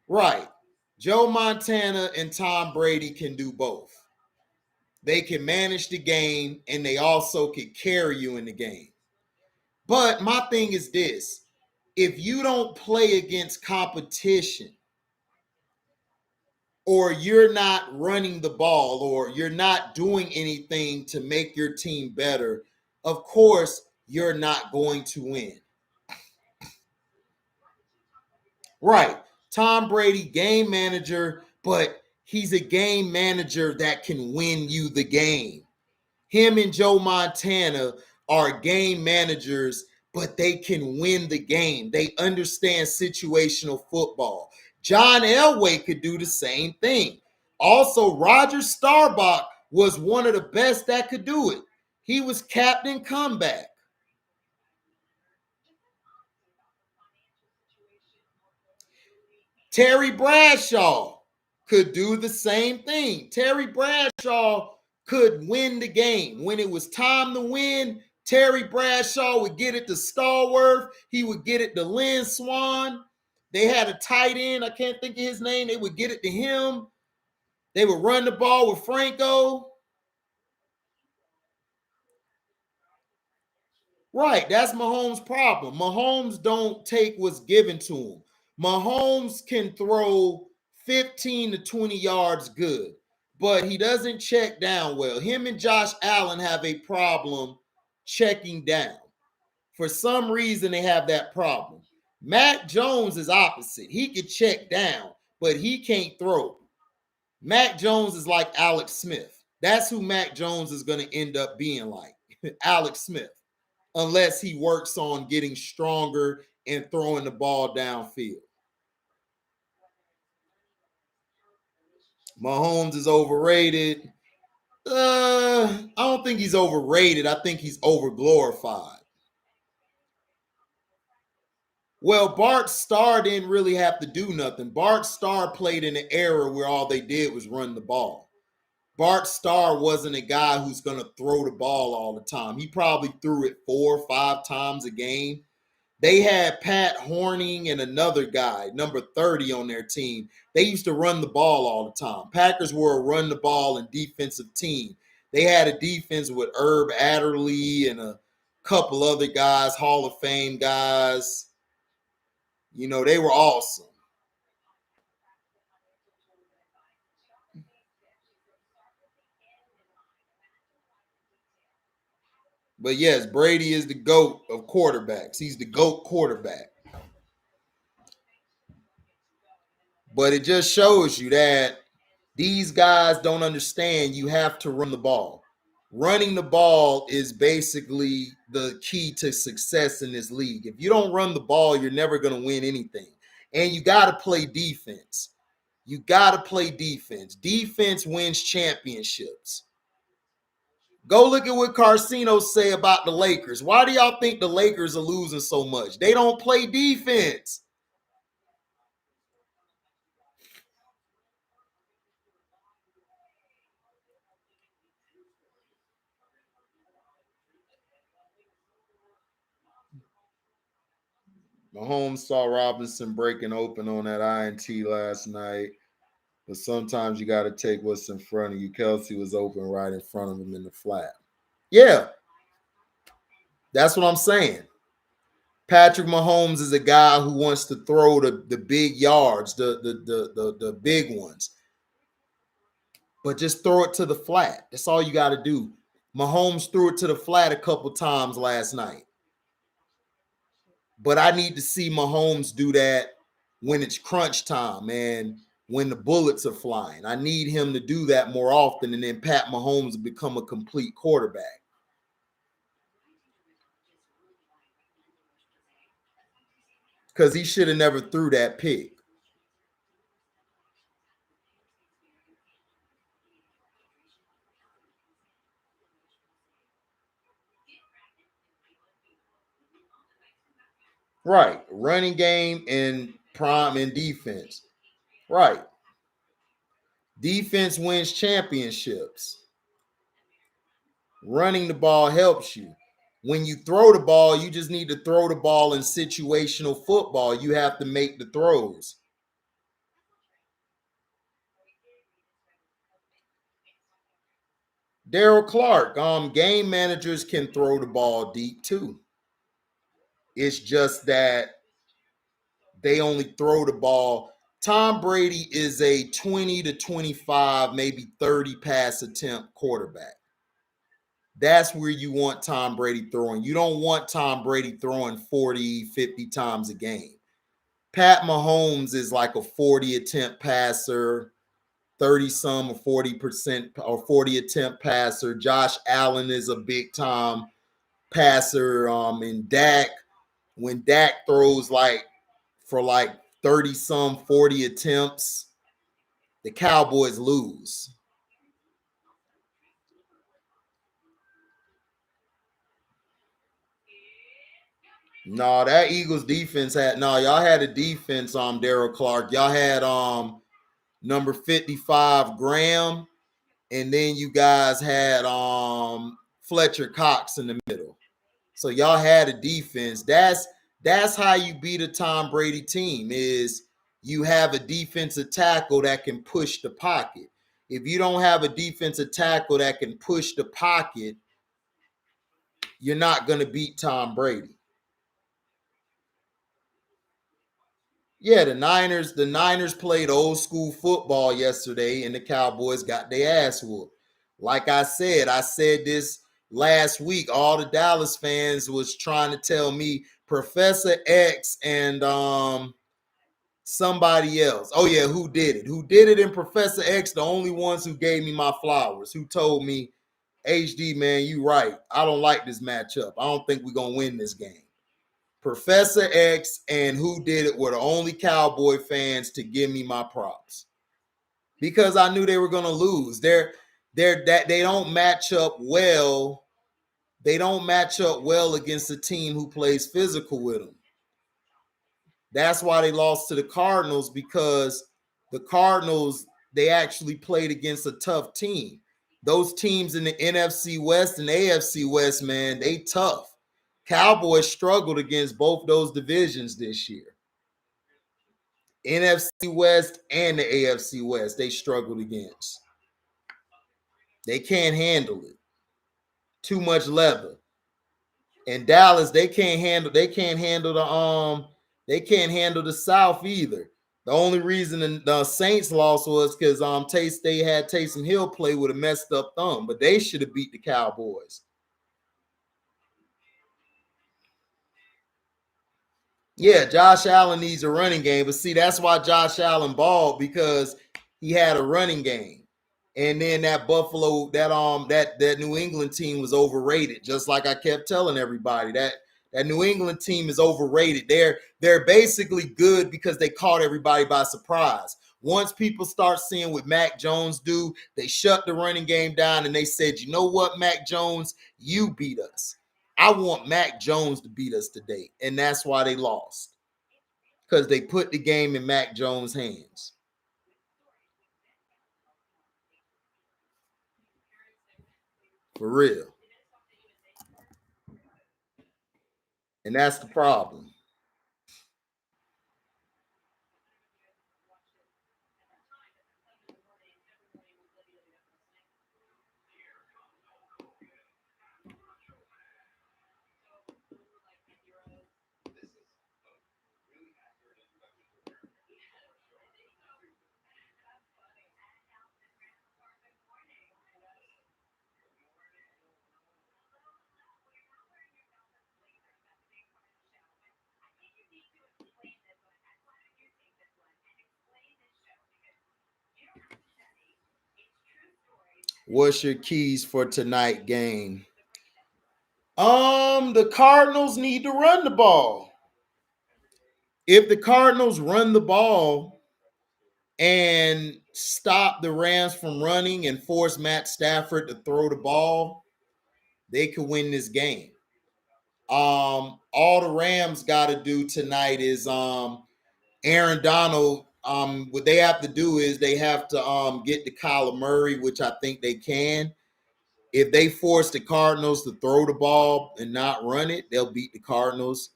Right. Joe Montana and Tom Brady can do both. They can manage the game, and they also can carry you in the game. But my thing is this. If you don't play against competition, or you're not running the ball, or you're not doing anything to make your team better, of course, you're not going to win. Right. Tom Brady, game manager, but he's a game manager that can win you the game. Him and Joe Montana are game managers, but they can win the game. They understand situational football. John Elway could do the same thing. Also, Roger Staubach was one of the best that could do it. He was captain comeback. Terry Bradshaw could do the same thing. Terry Bradshaw could win the game. When it was time to win, Terry Bradshaw would get it to Stallworth. He would get it to Lynn Swan. They had a tight end. I can't think of his name. They would get it to him. They would run the ball with Franco. Right, that's Mahomes' problem. Mahomes don't take what's given to him. Mahomes can throw 15 to 20 yards good, but he doesn't check down well. Him and Josh Allen have a problem checking down. For some reason, they have that problem. Mac Jones is opposite. He can check down, but he can't throw. Mac Jones is like Alex Smith. That's who Mac Jones is going to end up being like. Alex Smith, unless he works on getting stronger and throwing the ball downfield. Mahomes is overrated. I don't think he's overrated. I think he's overglorified. Well, Bart Starr didn't really have to do nothing. Bart Starr played in an era where all they did was run the ball. Bart Starr wasn't a guy who's going to throw the ball all the time. He probably threw it 4 or 5 times a game. They had Pat Horning and another guy, number 30 on their team. They used to run the ball all the time. Packers were a run the ball and defensive team. They had a defense with Herb Adderley and a couple other guys, Hall of Fame guys. You know, they were awesome. But yes, Brady is the GOAT of quarterbacks. He's the GOAT quarterback. But it just shows you that these guys don't understand you have to run the ball. Running the ball is basically the key to success in this league. If you don't run the ball, you're never going to win anything. And you got to play defense. You got to play defense. Defense wins championships. Go look at what Carcino say about the Lakers. Why do y'all think the Lakers are losing so much? They don't play defense. Mahomes saw Robinson breaking open on that INT last night. But sometimes you got to take what's in front of you. Kelsey was open right in front of him in the flat. Yeah, that's what I'm saying. Patrick Mahomes is a guy who wants to throw the big yards, the big ones. But just throw it to the flat. That's all you got to do. Mahomes threw it to the flat a couple times last night. But I need to see Mahomes do that when it's crunch time and when the bullets are flying. I need him to do that more often, and then Pat Mahomes will become a complete quarterback. Because he should have never threw that pick. Right. Running game and prime and defense. Right. Defense wins championships. Running the ball helps you. When you throw the ball, you just need to throw the ball in situational football. You have to make the throws. Daryl Clark, game managers can throw the ball deep too. It's just that they only throw the ball. Tom Brady is a 20 to 25, maybe 30 pass attempt quarterback. That's where you want Tom Brady throwing. You don't want Tom Brady throwing 40, 50 times a game. Pat Mahomes is like a 40 attempt passer, 30 some or 40% or 40 attempt passer. Josh Allen is a big time passer. And Dak, when Dak throws for 30 some 40 attempts, the Cowboys lose. No, that Eagles defense y'all had a defense, Daryl Clark. Y'all had number 55 Graham, and then you guys had Fletcher Cox in the middle. So y'all had a defense. That's how you beat a Tom Brady team, is you have a defensive tackle that can push the pocket. If you don't have a defensive tackle that can push the pocket, you're not going to beat Tom Brady. Yeah, the Niners played old school football yesterday, and the Cowboys got their ass whooped. Like I said this last week. All the Dallas fans was trying to tell me Professor X and somebody else. Oh yeah, who did it? Who did it? And Professor X, the only ones who gave me my flowers, who told me, HD man, you right. I don't like this matchup. I don't think we're gonna win this game. Professor X and Who Did It were the only Cowboy fans to give me my props because I knew they were going to lose. They don't match up well. They don't match up well against a team who plays physical with them. That's why they lost to the Cardinals, because the Cardinals, they actually played against a tough team. Those teams in the NFC West and AFC West, man, they tough. Cowboys struggled against both those divisions this year. NFC West and the AFC West, they struggled against. They can't handle it. Too much leather. And Dallas, they can't handle the South either. The only reason the Saints lost was because they had Taysom Hill play with a messed up thumb, but they should have beat the Cowboys. Yeah, Josh Allen needs a running game, but see, that's why Josh Allen balled, because he had a running game. And then that that New England team was overrated, just like I kept telling everybody. That New England team is overrated. They're basically good because they caught everybody by surprise. Once people start seeing what Mac Jones do, they shut the running game down and they said, you know what, Mac Jones, you beat us. I want Mac Jones to beat us today. And that's why they lost. Because they put the game in Mac Jones' hands. For real. And that's the problem. What's your keys for tonight game? The Cardinals need to run the ball. If the Cardinals run the ball and stop the Rams from running and force Matt Stafford to throw the ball, they could win this game. All the Rams got to do tonight is Aaron Donald. What they have to do is they have to get to Kyler Murray, which I think they can. If they force the Cardinals to throw the ball and not run it, they'll beat the Cardinals.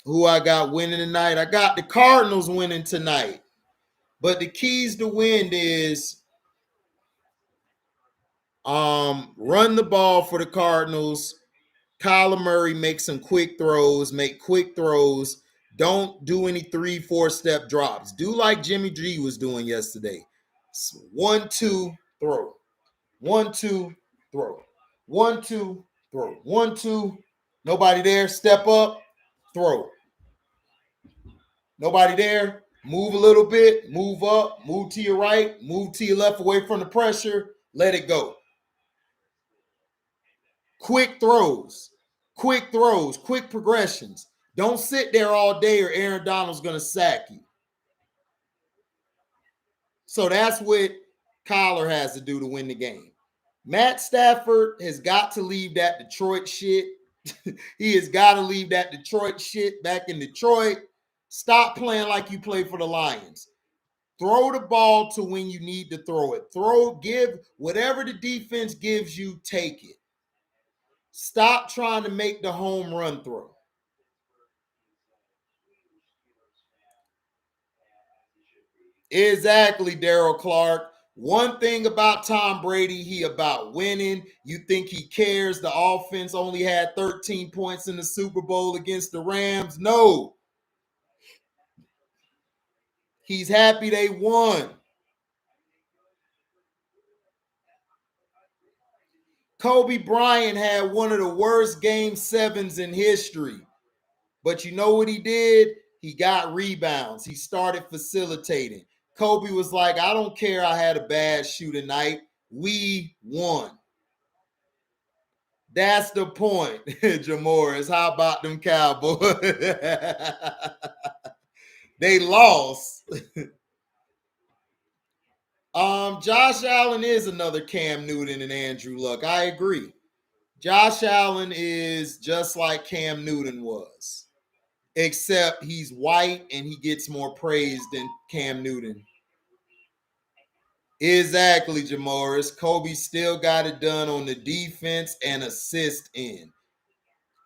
Who I got winning tonight? I got the Cardinals winning tonight. But the keys to win is run the ball for the Cardinals. Kyler Murray makes some quick throws, Don't do any 3-4 step drops. Do like Jimmy G was doing yesterday. 1-2 throw. 1-2 throw. 1-2 throw. 1-2. Nobody there. Step up. Throw. Nobody there. Move a little bit. Move up. Move to your right. Move to your left away from the pressure. Let it go. Quick throws. Quick throws. Quick progressions. Don't sit there all day or Aaron Donald's going to sack you. So that's what Kyler has to do to win the game. Matt Stafford has got to leave that Detroit shit. He has got to leave that Detroit shit back in Detroit. Stop playing like you play for the Lions. Throw the ball to when you need to throw it. Give whatever the defense gives you, take it. Stop trying to make the home run throw. Exactly, Daryl Clark. One thing about Tom Brady, he about winning. You think he cares the offense only had 13 points in the Super Bowl against the Rams? No. He's happy they won. Kobe Bryant had one of the worst game sevens in history. But you know what he did? He got rebounds. He started facilitating. Kobe was like, I don't care I had a bad shooting night. We won. That's the point, Jamoris. How about them Cowboys? They lost. Josh Allen is another Cam Newton and Andrew Luck. I agree. Josh Allen is just like Cam Newton was, except he's white and he gets more praise than Cam Newton. Exactly, Jamoris. Kobe still got it done on the defense and assist end.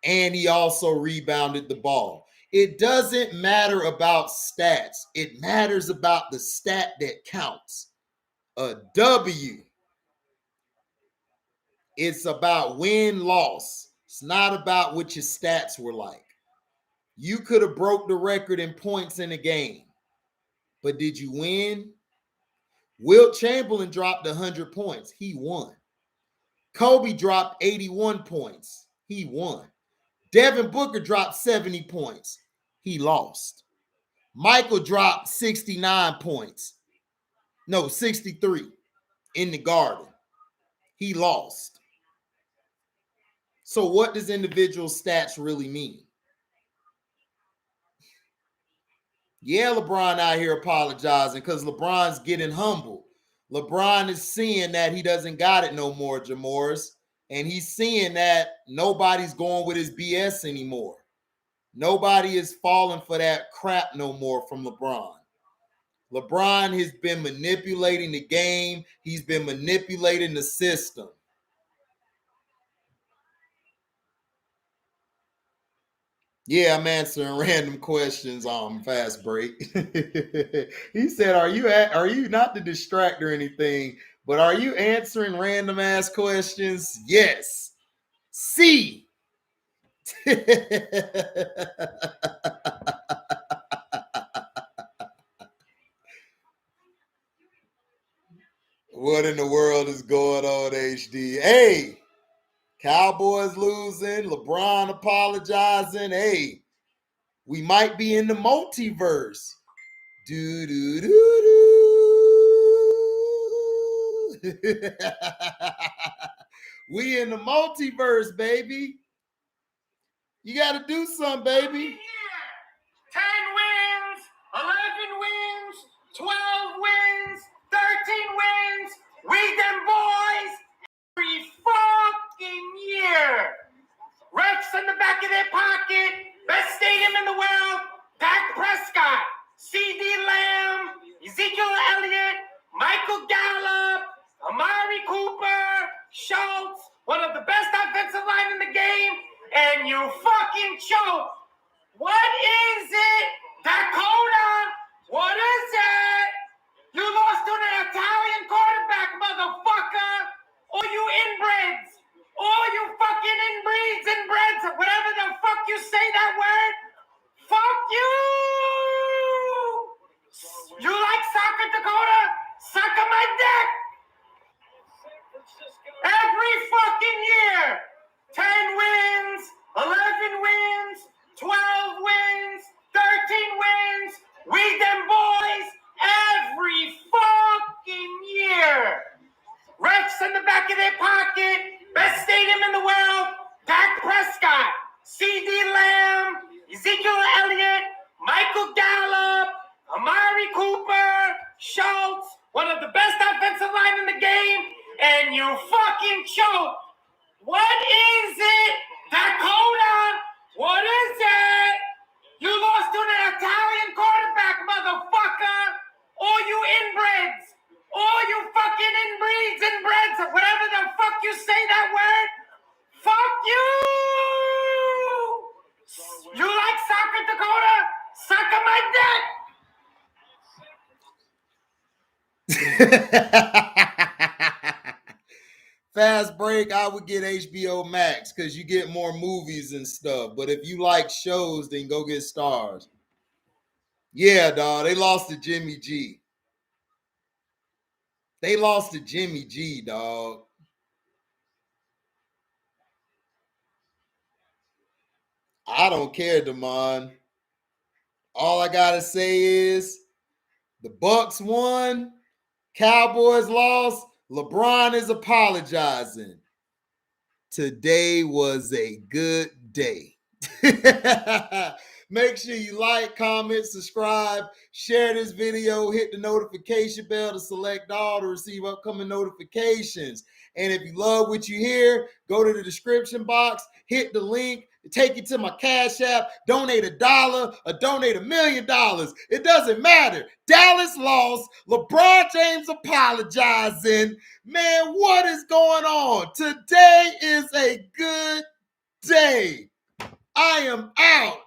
And he also rebounded the ball. It doesn't matter about stats. It matters about the stat that counts. A W. It's about win-loss. It's not about what your stats were like. You could have broke the record in points in a game. But did you win? Wilt Chamberlain dropped 100 points. He won. Kobe dropped 81 points. He won. Devin Booker dropped 70 points. He lost. Michael dropped 69 points. No, 63 in the Garden. He lost. So what does individual stats really mean? Yeah, LeBron out here apologizing because LeBron's getting humbled. LeBron is seeing that he doesn't got it no more, Jamoris. And he's seeing that nobody's going with his BS anymore. Nobody is falling for that crap no more from LeBron. LeBron has been manipulating the game. He's been manipulating the system. Yeah, I'm answering random questions on fast break. He said, are you not to distract or anything, but are you answering random ass questions? Yes. C. What in the world is going on, HD? Hey, Cowboys losing, LeBron apologizing. Hey, we might be in the multiverse. Do do do do. We in the multiverse, baby. You got to do something, baby. 10 wins, 11 wins, 12 wins, 13 wins. We them boys every fucking year. Refs in the back of their pocket. Best stadium in the world. Dak Prescott, C.D. Lamb, Ezekiel Elliott, Michael Gallup, Amari Cooper, Schultz, one of the best offensive line in the game, and you fucking choke. What is it? Dakota? What is it? You lost to an Italian quarterback, motherfucker. Or you inbreds. Or you fucking inbreds, whatever the fuck you say that word. Fuck you! You like soccer, Dakota? Suck on my dick! Every fucking year! 10 wins, 11 wins, 12 wins, 13 wins. We them boys every fucking year. Refs in the back of their pocket. Best stadium in the world. Dak Prescott, C.D. Lamb, Ezekiel Elliott, Michael Gallup, Amari Cooper, Schultz, one of the best offensive line in the game, and you fucking choke. What is it? Dakota? What is it? You lost to an Italian quarterback, motherfucker. Or you inbreds. Or you fucking inbreds, whatever the fuck you say that word. Fuck you! You like soccer, Dakota? Suck on my dick! Fast break, I would get HBO Max because you get more movies and stuff. But if you like shows, then go get Stars. Yeah, dog. They lost to Jimmy G. They lost to Jimmy G, dog. I don't care, Damon. All I gotta say is the Bucs won, Cowboys lost, LeBron is apologizing. Today was a good day. Make sure you like, comment, subscribe, share this video, hit the notification bell to select all to receive upcoming notifications. And if you love what you hear, go to the description box, hit the link, take you to my Cash App, donate $1 or donate $1 million. It doesn't matter. Dallas lost, LeBron James apologizing. Man, what is going on? Today is a good day. I am out.